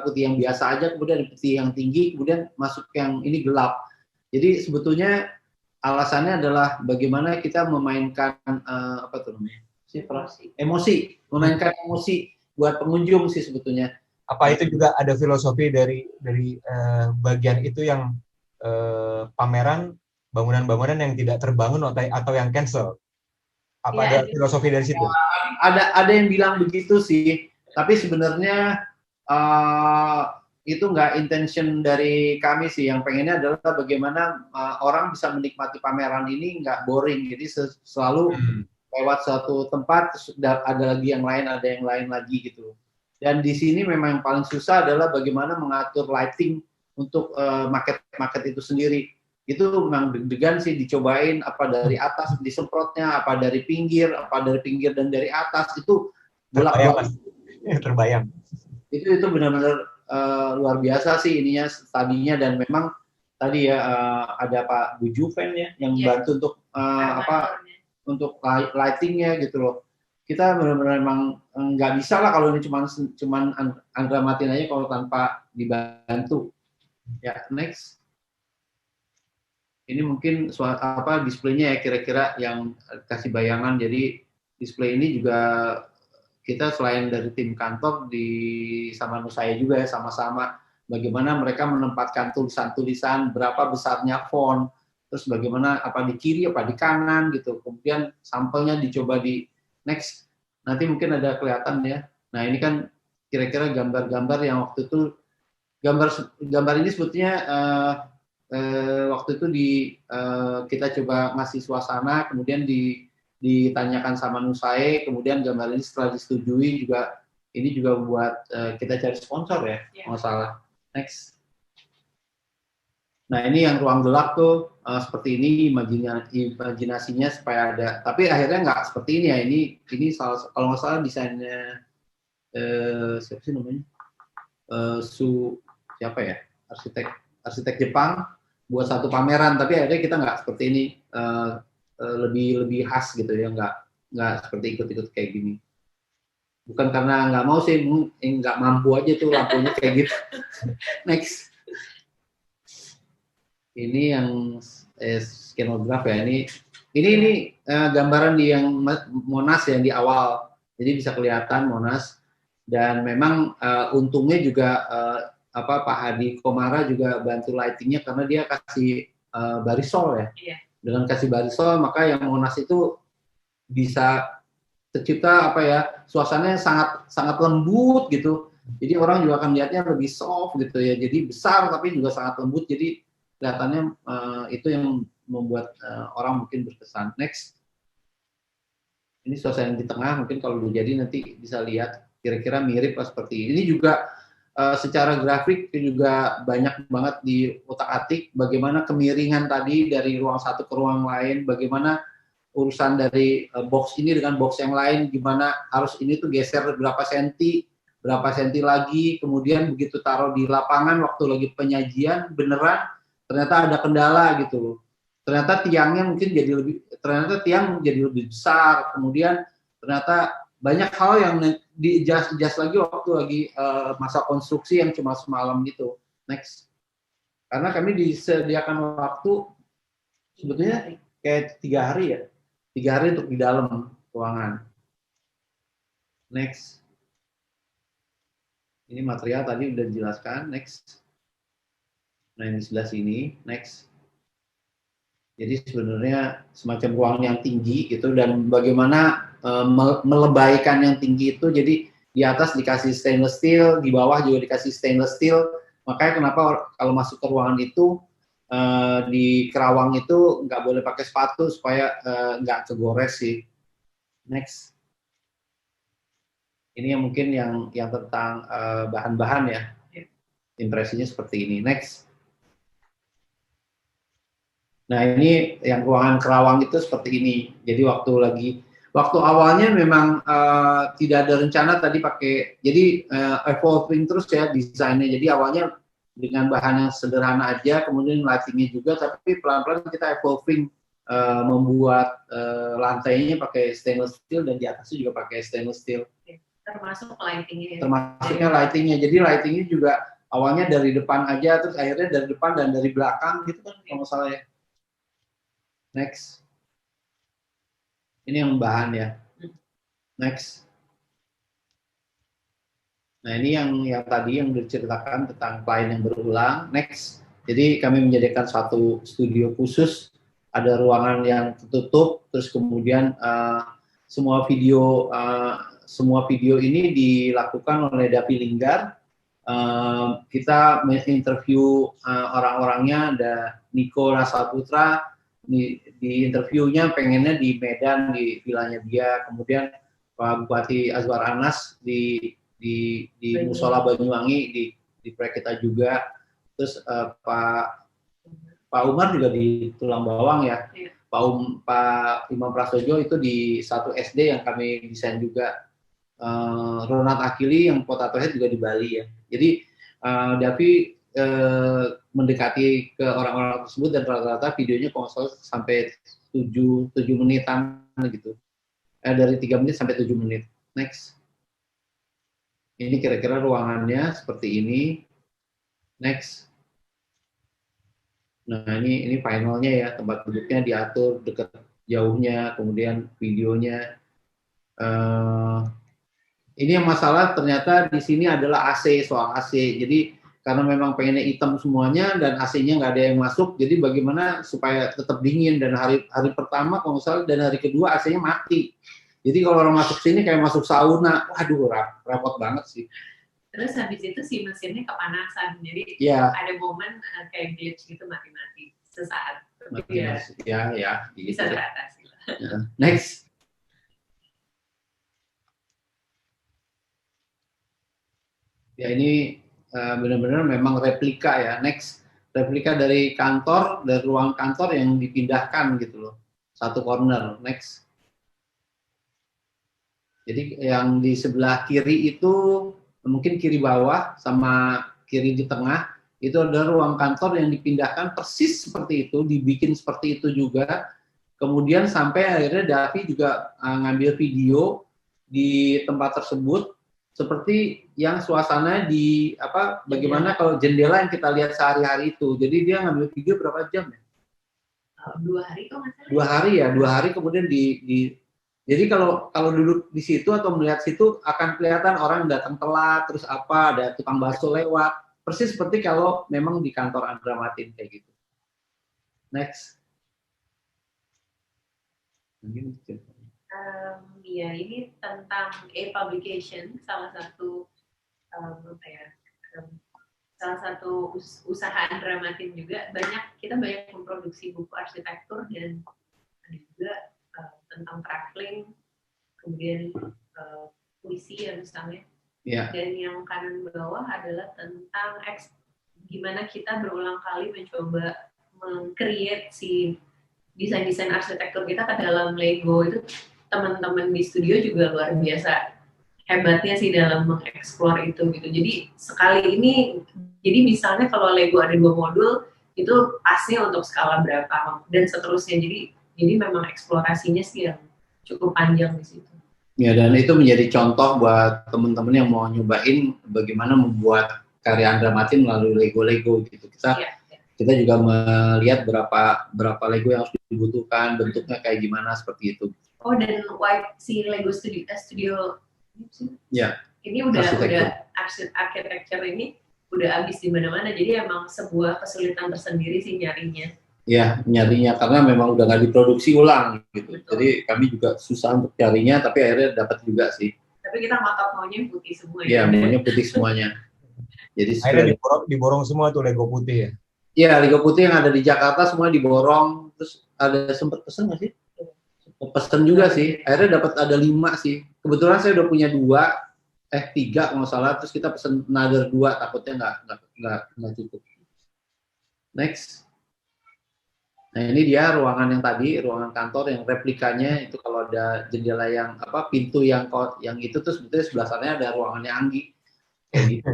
S3: putih yang biasa aja, kemudian ada putih yang tinggi, kemudian masuk yang ini gelap. Jadi sebetulnya alasannya adalah bagaimana kita memainkan emosi, memainkan emosi buat pengunjung sih sebetulnya.
S2: Apa itu juga ada filosofi dari bagian itu yang pameran bangunan-bangunan yang tidak terbangun atau yang cancel? Apa ada filosofi dari situ?
S3: Ada yang bilang begitu sih, tapi sebenarnya itu nggak intention dari kami sih. Yang pengennya adalah bagaimana orang bisa menikmati pameran ini nggak boring. Jadi selalu lewat suatu tempat ada lagi yang lain, ada yang lain lagi gitu. Dan di sini memang yang paling susah adalah bagaimana mengatur lighting untuk market itu sendiri. Itu memang deg-degan sih, dicobain apa dari atas disemprotnya, apa dari pinggir dan dari atas itu bolak-balik.
S2: Terbayang.
S3: Itu benar-benar luar biasa sih ininya tadinya, dan memang tadi ya ada Pak Bu Juven ya yang bantu untuk untuk lightingnya gitu loh. Kita benar-benar memang nggak bisa lah kalau ini cuman Andra Matin aja kalau tanpa dibantu. Ya, next. Ini mungkin displaynya ya kira-kira yang kasih bayangan. Jadi display ini juga kita selain dari tim kantor sama saya juga ya sama-sama bagaimana mereka menempatkan tulisan-tulisan, berapa besarnya font, terus bagaimana apa di kiri apa di kanan gitu. Kemudian sampelnya dicoba di next. Nanti mungkin ada kelihatan ya. Nah, ini kan kira-kira gambar-gambar yang waktu itu gambar ini sebetulnya waktu itu kita coba ngasih suasana, kemudian ditanyakan sama Nusae, kemudian gambar ini setelah disetujui juga, ini juga buat kita cari sponsor ya, nggak salah. Next. Nah, ini yang ruang gelap tuh seperti ini imajinasinya supaya ada, tapi akhirnya nggak seperti ini ya. Ini kalau nggak salah desainnya siapa sih namanya? Siapa ya? Arsitek Jepang buat satu pameran, tapi akhirnya kita nggak seperti ini, lebih khas gitu ya, nggak seperti ikut-ikut kayak gini. Bukan karena nggak mau sih, nggak mampu aja tuh lampunya kayak gitu. Next. Ini yang skenograf ya, ini gambaran di yang Monas yang di awal, jadi bisa kelihatan Monas, dan memang untungnya juga Pak Hadi Komara juga bantu lightingnya karena dia kasih barisol ya. Iya. Dengan kasih barisol maka yang Monas itu bisa tercipta suasananya sangat lembut gitu. Jadi orang juga akan melihatnya lebih soft gitu ya. Jadi besar tapi juga sangat lembut. Jadi kelihatannya itu yang membuat orang mungkin berkesan. Next. Ini suasana yang di tengah, mungkin kalau udah jadi nanti bisa lihat kira-kira mirip seperti ini juga. Secara grafik juga banyak banget diutak-atik bagaimana kemiringan tadi dari ruang satu ke ruang lain, bagaimana urusan dari box ini dengan box yang lain, gimana harus ini tuh geser berapa senti lagi, kemudian begitu taruh di lapangan waktu lagi penyajian beneran ternyata ada kendala gitu. Ternyata tiang jadi lebih besar, kemudian ternyata banyak hal yang di-adjust lagi waktu lagi masa konstruksi yang cuma semalam gitu. Next. Karena kami disediakan waktu sebetulnya kayak 3 hari ya. 3 hari untuk di dalam ruangan. Next. Ini material tadi udah dijelaskan. Next. Nah, yang di sebelah sini. Next. Jadi sebenarnya semacam ruang yang tinggi gitu, dan bagaimana melebaykan yang tinggi itu, jadi di atas dikasih stainless steel, di bawah juga dikasih stainless steel. Makanya kenapa kalau masuk ke ruangan itu di Kerawang itu nggak boleh pakai sepatu supaya nggak kegores sih. Next. Ini yang mungkin yang tentang bahan-bahan ya. Impresinya seperti ini. Next. Nah, ini yang ruangan Kerawang itu seperti ini. Jadi waktu awalnya memang tidak ada rencana tadi pakai, jadi evolving terus ya desainnya. Jadi awalnya dengan bahan yang sederhana aja, kemudian lightingnya juga, tapi pelan-pelan kita evolving membuat lantainya pakai stainless steel dan di atasnya juga pakai stainless steel.
S4: Termasuk lightingnya.
S3: Termasuknya lightingnya. Jadi lightingnya juga awalnya dari depan aja, terus akhirnya dari depan dan dari belakang gitu kan kalau nggak salah ya. Next. Ini yang bahan ya. Next. Nah, ini yang tadi yang diceritakan tentang klien yang berulang. Next, jadi kami menyediakan satu studio khusus, ada ruangan yang tertutup, terus kemudian semua video ini dilakukan oleh Davi Linggar. Kita menginterview orang-orangnya, ada Niko Rasaputra, di interviewnya pengennya di Medan, di vilanya dia, kemudian Pak Bupati Azwar Anas di Musola Banyuwangi di proyek kita juga, terus Pak Umar juga di Tulang Bawang ya, Pak Imam Prasojo itu di satu SD yang kami desain juga, Ronald Akili yang Potato Head juga di Bali ya. Jadi Davi mendekati ke orang-orang tersebut dan rata-rata videonya kalau sampai 7 menitan gitu, dari 3 menit sampai 7 menit. Next. Ini kira-kira ruangannya seperti ini. Next. Nah, ini finalnya ya, tempat duduknya diatur dekat jauhnya, kemudian videonya. Ini yang masalah ternyata di sini adalah AC, soal AC. Jadi karena memang pengennya hitam semuanya dan AC-nya nggak ada yang masuk, jadi bagaimana supaya tetap dingin, dan hari pertama kalau misalnya dan hari kedua AC-nya mati. Jadi kalau orang masuk sini kayak masuk sauna, waduh repot banget sih.
S4: Terus habis itu si mesinnya kepanasan, jadi ada momen kayak glitch gitu mati-mati sesaat.
S3: Ya,
S4: bisa teratasi.
S3: Next. Ya, ini benar-benar memang replika ya. Next, replika dari kantor, dari ruang kantor yang dipindahkan gitu loh, satu corner. Next. Jadi yang di sebelah kiri itu mungkin kiri bawah sama kiri di tengah itu ada ruang kantor yang dipindahkan persis seperti itu, dibikin seperti itu juga. Kemudian sampai akhirnya Davi juga ngambil video di tempat tersebut seperti yang suasana di bagaimana kalau jendela yang kita lihat sehari-hari itu. Jadi dia ngambil video berapa jam ya?
S4: 2 hari kok nggak salah.
S3: 2 hari ya, 2 hari kemudian jadi kalau duduk di situ atau melihat situ akan kelihatan orang datang telat, terus ada tukang bakso lewat, persis seperti kalau memang di kantor Andra Matin kayak gitu. Next.
S4: Ya, ini tentang e-publication, salah satu usaha Andra Matin juga. Kita banyak memproduksi buku arsitektur dan ada juga tentang traveling, kemudian puisi ya misalnya. Dan yang kanan bawah adalah tentang gimana kita berulang kali mencoba meng-create si desain-desain arsitektur kita ke dalam Lego. Itu teman-teman di studio juga luar biasa hebatnya sih dalam mengeksplor itu gitu. Jadi sekali ini, jadi misalnya kalau Lego ada 2 modul, itu pasnya untuk skala berapa dan seterusnya. Jadi memang eksplorasinya sih yang cukup panjang di situ.
S3: Ya, dan itu menjadi contoh buat teman-teman yang mau nyobain bagaimana membuat karya Andra Matin melalui Lego gitu. Kita juga melihat berapa Lego yang harus dibutuhkan, bentuknya kayak gimana seperti itu.
S4: Oh, dan si Lego Studio
S3: ya.
S4: Ini udah arsitektur ini udah habis di mana-mana. Jadi emang sebuah kesulitan tersendiri sih nyarinya.
S3: Ya, nyarinya karena memang udah nggak diproduksi ulang gitu. Betul. Jadi kami juga susah untuk carinya, tapi akhirnya dapat juga sih.
S4: Tapi kita ngotot maunya putih semua.
S3: Iya, maunya putih semuanya. Jadi
S2: akhirnya diborong semua tuh Lego putih ya?
S3: Iya, Lego putih yang ada di Jakarta semua diborong. Terus ada sempat pesen nggak sih? Pesen juga sih. Akhirnya dapat ada 5 sih. Kebetulan saya udah punya 3 kalau nggak salah. Terus kita pesen another 2, takutnya nggak cukup. Next. Nah, ini dia ruangan yang tadi, ruangan kantor yang replikanya itu kalau ada jendela yang pintu yang itu tuh sebetulnya sebelah sana ada ruangannya Anggi. Kayak gitu.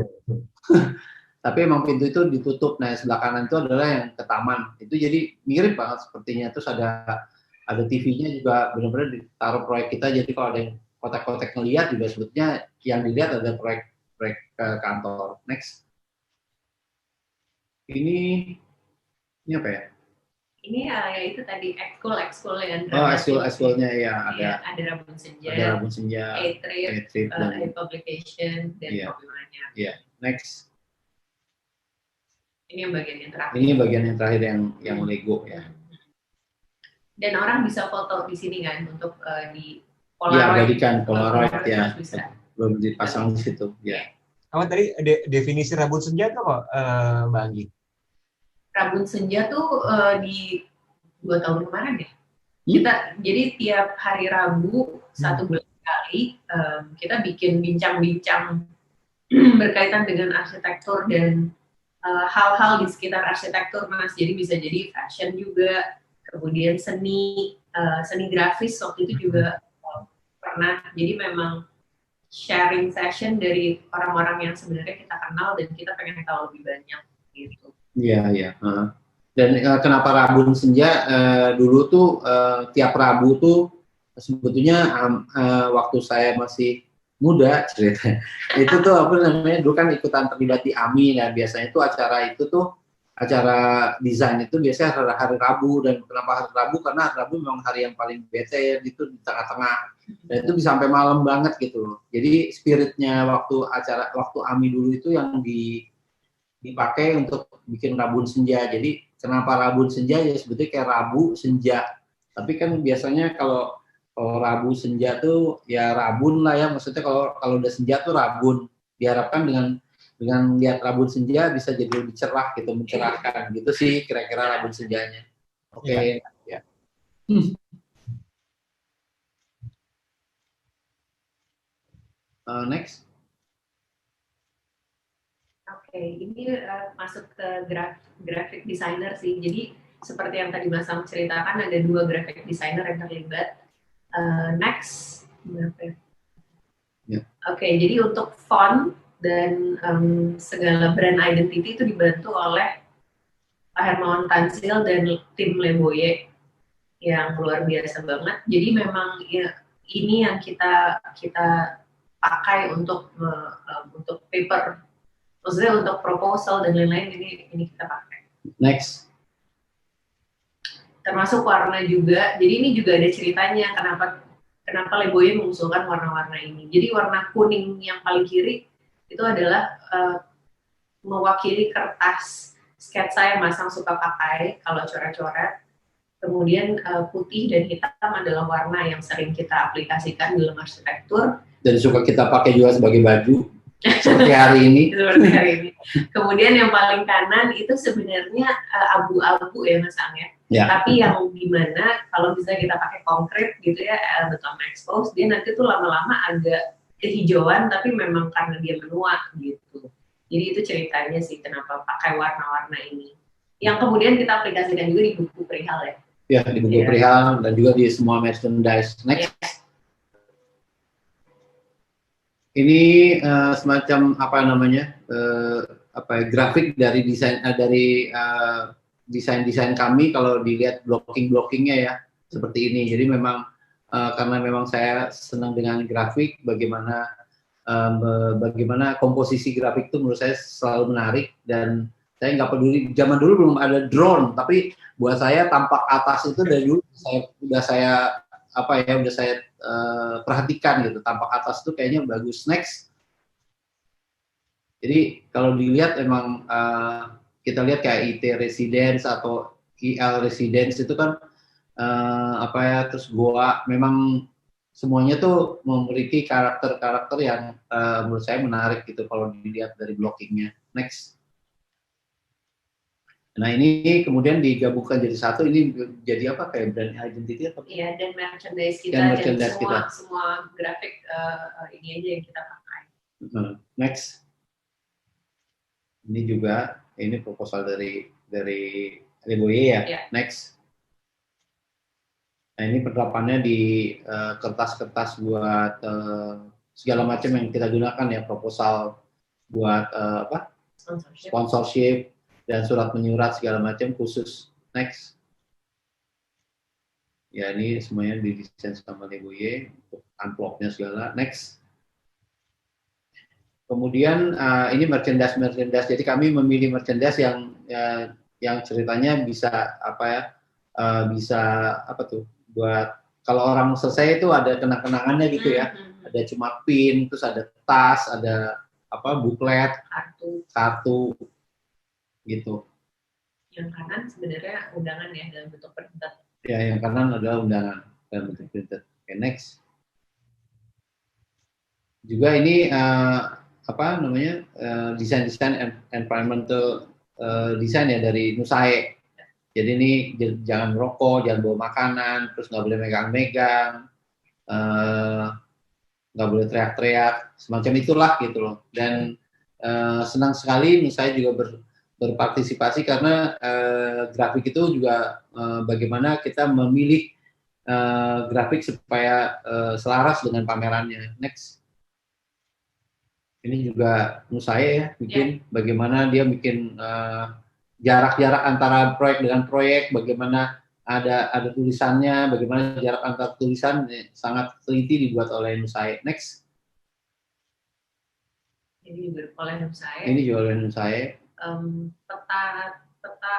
S3: Tapi emang pintu itu ditutup. Nah, sebelah kanan itu adalah yang ke taman. Itu jadi mirip banget sepertinya. Terus ada TV-nya juga benar-benar ditaruh proyek kita. Jadi kalau ada yang kotak-kotak ngelihat juga sebetulnya yang dilihat ada proyek kantor. Next. Ini apa ya?
S4: Ini ya itu tadi ekskul yang
S3: ekskulnya ya
S4: ada Rabun Senja,
S3: A-Trip
S4: dan A-Publication dan
S3: iya.
S4: Kopimannya.
S3: Iya. Next.
S4: Ini yang bagian yang terakhir.
S3: Ini bagian yang terakhir yang Lego ya.
S4: Dan orang bisa foto di sini kan untuk di
S3: Polaroid.
S4: Iya,
S3: Polaroid ya. Belum dipasang di situ. Ya.
S2: Apa tadi definisi Rabun Senja itu kok, Mbak Anggi?
S4: Rabun Senja tuh di 2 tahun kemarin ya. Jadi tiap hari Rabu 1 bulan sekali kita bikin bincang-bincang berkaitan dengan arsitektur dan hal-hal di sekitar arsitektur, Mas. Jadi bisa jadi fashion juga, kemudian seni grafis waktu itu juga pernah. Jadi memang sharing session dari orang-orang yang sebenarnya kita kenal dan kita pengen tahu lebih banyak gitu.
S3: Iya. Dan kenapa Rabun Senja dulu tuh tiap Rabu tuh sebetulnya waktu saya masih muda ceritanya itu tuh apa namanya dulu kan ikutan terlibat di AMI dan biasanya tuh acara desain itu biasanya hari Rabu. Dan kenapa hari Rabu? Karena hari Rabu memang hari yang paling bete itu di tengah-tengah dan itu bisa sampai malam banget gitu. Jadi spiritnya waktu AMI dulu itu yang dipakai untuk bikin Rabun Senja. Jadi kenapa Rabun Senja ya sebetulnya kayak Rabu Senja. Tapi kan biasanya kalau Rabu Senja tuh ya Rabun lah ya, maksudnya kalau udah senja tuh Rabun. Diharapkan dengan lihat Rabun Senja bisa jadi lebih cerah gitu, mencerahkan gitu sih kira-kira Rabun Senjanya. Oke.
S2: Ya.
S3: Next.
S4: Oke, ini masuk ke graphic designer sih. Jadi seperti yang tadi Mas Sam ceritakan, ada 2 graphic designer yang terlibat. Next.
S3: Yeah.
S4: Oke, jadi untuk font dan segala brand identity itu dibantu oleh Pak Hermawan Tansil dan tim Leboye yang luar biasa banget. Jadi memang ya, ini yang kita pakai untuk paper, maksudnya untuk proposal dan lain-lain ini kita pakai.
S3: Next.
S4: Termasuk warna juga. Jadi ini juga ada ceritanya kenapa Leboye mengusulkan warna-warna ini. Jadi warna kuning yang paling kiri itu adalah mewakili kertas sketsa yang Mas Sam suka pakai kalau coret-coret. Kemudian putih dan hitam adalah warna yang sering kita aplikasikan dalam arsitektur.
S3: Dan suka kita pakai juga sebagai baju. Seperti hari ini.
S4: Kemudian yang paling kanan itu sebenarnya abu-abu ya Mas Sam ya.
S3: Ya.
S4: Tapi yang dimana kalau misalnya kita pakai konkret gitu ya, beton expose, dia nanti tuh lama-lama agak kehijauan tapi memang karena dia menua gitu. Jadi itu ceritanya sih kenapa pakai warna-warna ini. Yang kemudian kita aplikasikan juga di buku perihal ya.
S3: Ya, di buku perihal dan juga di semua merchandise. Next. Ini semacam apa namanya grafik dari desain kami kalau dilihat blockingnya ya seperti ini. Jadi memang karena memang saya senang dengan grafik, bagaimana komposisi grafik itu menurut saya selalu menarik dan saya nggak peduli. Zaman dulu belum ada drone, tapi buat saya tampak atas itu dari dulu udah saya perhatikan gitu. Tampak atas itu kayaknya bagus. Next. Jadi kalau dilihat emang kita lihat kayak IT Residence atau IL Residence itu kan terus Goa memang semuanya tuh memiliki karakter-karakter yang menurut saya menarik gitu kalau dilihat dari blockingnya. Next. Nah ini kemudian digabungkan jadi satu, ini jadi apa kayak brand identity atau?
S4: Iya, dan merchandise kita dan semua grafik ini aja yang kita pakai.
S3: Next. Ini juga ini proposal dari Leboye ya. Yeah. Next. Nah ini penerapannya di kertas-kertas buat segala macam yang kita gunakan ya, proposal buat sponsorship dan surat menyurat segala macam khusus. Next. Ya ini semuanya didesain sama Leboye untuk amplopnya segala. Next. Kemudian ini merchandise. Jadi kami memilih merchandise yang ceritanya bisa bisa apa tuh buat kalau orang selesai itu ada kenang-kenangannya gitu ya. Ada cuma pin, terus ada tas, ada apa buklet, kartu gitu.
S4: Yang kanan sebenarnya undangan ya dalam bentuk printed.
S3: Ya, yang kanan adalah undangan dalam bentuk printed. Oke, next. Juga ini apa namanya desain environmental design ya dari Nusae. Jadi ini jangan merokok, jangan bawa makanan, terus nggak boleh megang-megang, nggak boleh teriak-teriak, semacam itulah gitu loh. Dan senang sekali Nusae juga berpartisipasi karena grafik itu juga bagaimana kita memilih grafik supaya selaras dengan pamerannya. Next. Ini juga Nusae ya, bikin bagaimana dia bikin jarak-jarak antara proyek dengan proyek, bagaimana ada tulisannya, bagaimana jarak antara tulisan sangat teliti dibuat oleh Nusae. Next.
S4: Ini juga oleh Nusae.
S3: Ini juga oleh Nusae.
S4: Peta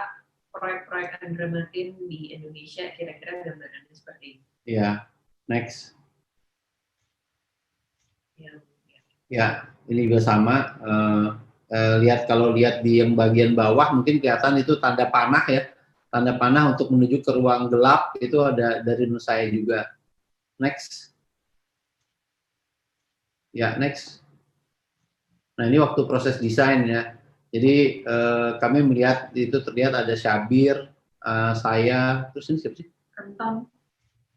S4: proyek-proyek Andra Martin di Indonesia kira-kira gambarannya seperti ini.
S3: Ya, next. Ya, ini juga sama. Kalau lihat di yang bagian bawah mungkin kelihatan itu tanda panah ya, tanda panah untuk menuju ke ruang gelap itu ada dari Nusae juga. Next. Ya, next. Nah, ini waktu proses desain ya. Jadi kami melihat itu terlihat ada Syabir, saya, terus ini siapa sih?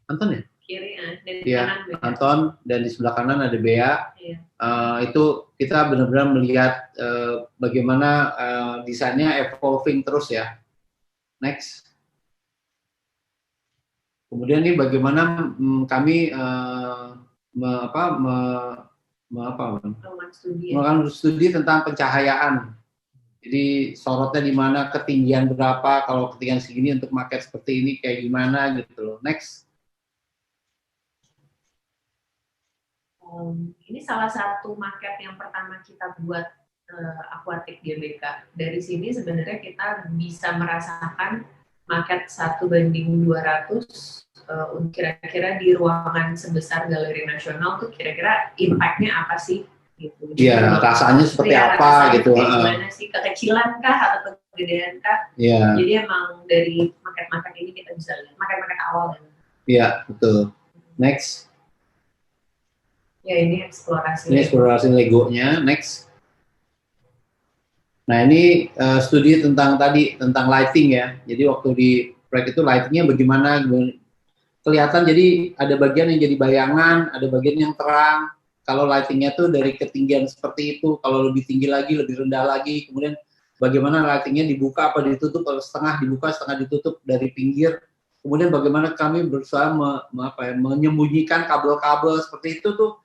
S3: Anton ya?
S4: Kiri dan
S3: ya,
S4: kanan Bea.
S3: Anton, dan di sebelah kanan ada Bea.
S4: Iya.
S3: Itu kita benar-benar melihat bagaimana desainnya evolving terus ya. Next. Kemudian ini bagaimana kami melakukan studi tentang pencahayaan. Jadi sorotnya di mana, ketinggian berapa, kalau ketinggian segini untuk market seperti ini kayak gimana gitu loh. Next.
S4: Ini salah satu market yang pertama kita buat Aquatic GBK. Dari sini sebenarnya kita bisa merasakan market 1:200 kira-kira di ruangan sebesar Galeri Nasional tuh kira-kira impact-nya apa sih? Gitu.
S3: Iya, rasanya seperti apa gitu.
S4: Gimana sih, kekecilan kah atau kegedean kah?
S3: Iya.
S4: Jadi emang dari market-market ini kita bisa lihat market-market awal.
S3: Iya, betul. Next.
S4: Ya, ini eksplorasi.
S3: Ini eksplorasi Legonya. Next. Nah, ini studi tentang lighting ya. Jadi waktu di proyek itu lightingnya bagaimana kelihatan. Jadi ada bagian yang jadi bayangan, ada bagian yang terang. Kalau lightingnya tuh dari ketinggian seperti itu, kalau lebih tinggi lagi, lebih rendah lagi. Kemudian bagaimana lightingnya dibuka apa ditutup, kalau setengah dibuka, setengah ditutup dari pinggir. Kemudian bagaimana kami berusaha menyembunyikan kabel-kabel seperti itu tuh.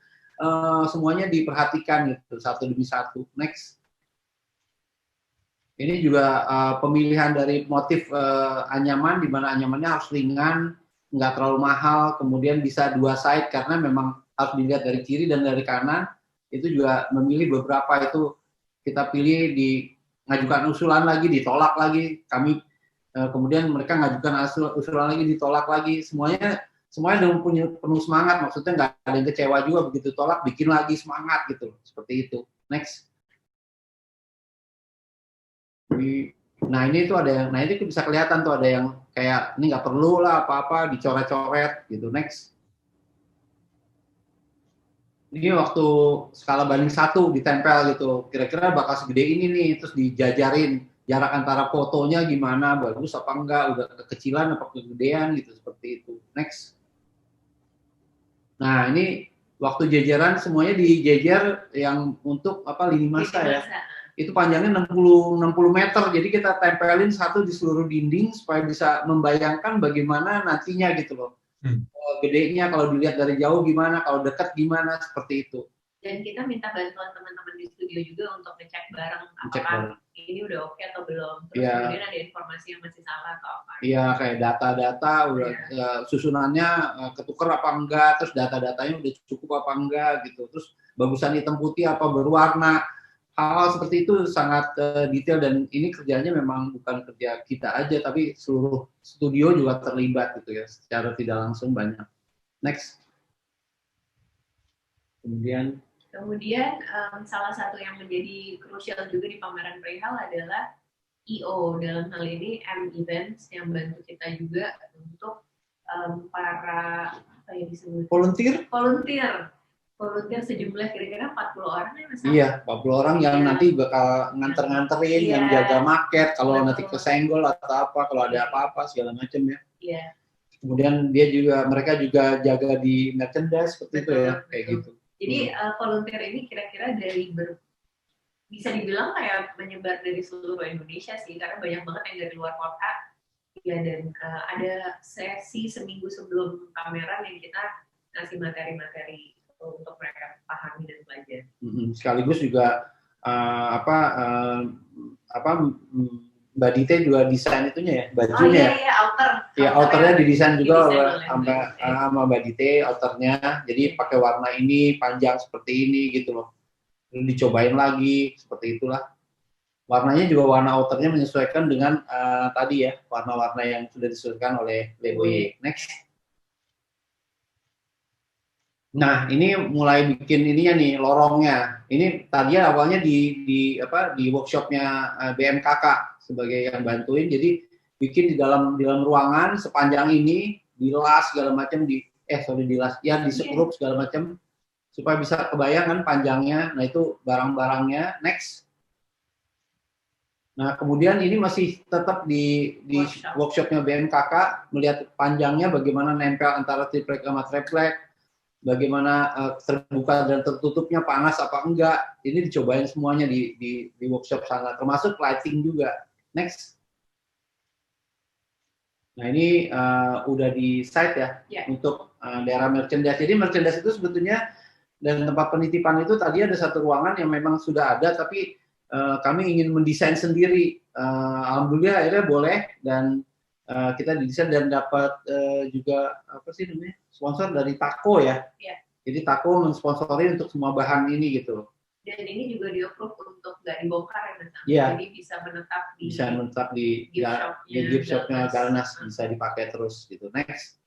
S3: Semuanya diperhatikan gitu satu demi satu. Next. Ini juga pemilihan dari motif anyaman, di mana anyamannya harus ringan, nggak terlalu mahal, kemudian bisa dua side karena memang harus dilihat dari kiri dan dari kanan. Itu juga memilih beberapa itu kita pilih, ngajukan usulan lagi, ditolak lagi. Kami kemudian mereka ngajukan usulan lagi, ditolak lagi. Semuanya dengan punya penuh semangat, maksudnya nggak ada yang kecewa juga begitu tolak, bikin lagi semangat gitu, seperti itu. Next. Nah ini tuh ada yang, nah itu bisa kelihatan tuh ada yang kayak ini nggak perlu lah apa-apa dicoret-coret gitu. Next. Ini waktu skala banding 1 ditempel gitu, kira-kira bakal segede ini nih, terus dijajarin jarak antara fotonya gimana, bagus apa enggak, udah kekecilan apa kegedean gitu, seperti itu. Next. Nah, ini waktu jajaran semuanya dijejer yang untuk lini masa ya. Itu panjangnya 60 meter. Jadi kita tempelin satu di seluruh dinding supaya bisa membayangkan bagaimana nantinya gitu loh. Gedenya kalau dilihat dari jauh gimana, kalau dekat gimana, seperti itu.
S4: Dan kita minta bantuan teman-teman di studio juga untuk ngecek bareng apakah ini udah oke atau belum. Terus kemudian ada informasi yang masih salah atau apa.
S3: Iya, kayak data-data udah susunannya ketuker apa enggak, terus data-datanya udah cukup apa enggak gitu. Terus bagusan hitam putih apa berwarna. hal-hal seperti itu sangat detail, dan ini kerjanya memang bukan kerja kita aja, tapi seluruh studio juga terlibat gitu ya, secara tidak langsung banyak. Next. Kemudian
S4: salah satu yang menjadi krusial juga di pameran Perihal adalah EO, dalam hal ini M Events, yang bantu kita juga untuk para apa ya disebut volunteer sejumlah kira-kira 40 orang ya Mas?
S3: Iya, 40 orang yang nanti bakal nganter-nganterin, yang jaga market kalau nanti kesenggol atau apa, kalau ada apa-apa segala macam ya.
S4: Iya.
S3: Kemudian mereka juga jaga di merchandise seperti itu ya, kayak gitu.
S4: Jadi volunteer ini kira-kira bisa dibilang kayak menyebar dari seluruh Indonesia sih, karena banyak banget yang dari luar kota. Ya, dan ada sesi seminggu sebelum pameran yang kita ngasih materi-materi untuk mereka pahami dan belajar.
S3: Sekaligus juga Mbak Dite juga desain itunya ya, bajunya.
S4: Iya, outer.
S3: Ya, outernya didesain juga sama Mbak Dite, outernya. Jadi pakai warna ini, panjang seperti ini gitu loh. Lalu dicobain lagi, seperti itulah. Warnanya juga warna outernya menyesuaikan dengan tadi ya, warna-warna yang sudah disesuaikan oleh Le Boyer. Next. Nah, ini mulai bikin ininya nih, lorongnya. Ini tadi awalnya di workshopnya BMKK sebagai yang bantuin. Jadi bikin di dalam ruangan sepanjang ini, dilas segala macam, disekrup segala macam supaya bisa kebayang kan panjangnya. Nah, itu barang-barangnya. Next. Nah, kemudian ini masih tetap di workshopnya BMKK, melihat panjangnya bagaimana nempel antara triplek sama triplek, bagaimana terbuka dan tertutupnya panas apa enggak. Ini dicobain semuanya di workshop sana, termasuk lighting juga. Next. Nah, ini udah di site ya, untuk daerah merchandise. Jadi merchandise itu sebetulnya, dan tempat penitipan itu tadi ada satu ruangan yang memang sudah ada, tapi kami ingin mendesain sendiri. Alhamdulillah akhirnya boleh, dan kita didesain dan dapat juga sponsor dari Tako ya. Jadi Tako mensponsori untuk semua bahan ini gitu.
S4: Dan ini juga di-approve untuk nggak dibongkar ya Mas? Jadi bisa menetap di
S3: gift shopnya Garnas, bisa dipakai terus gitu. Next.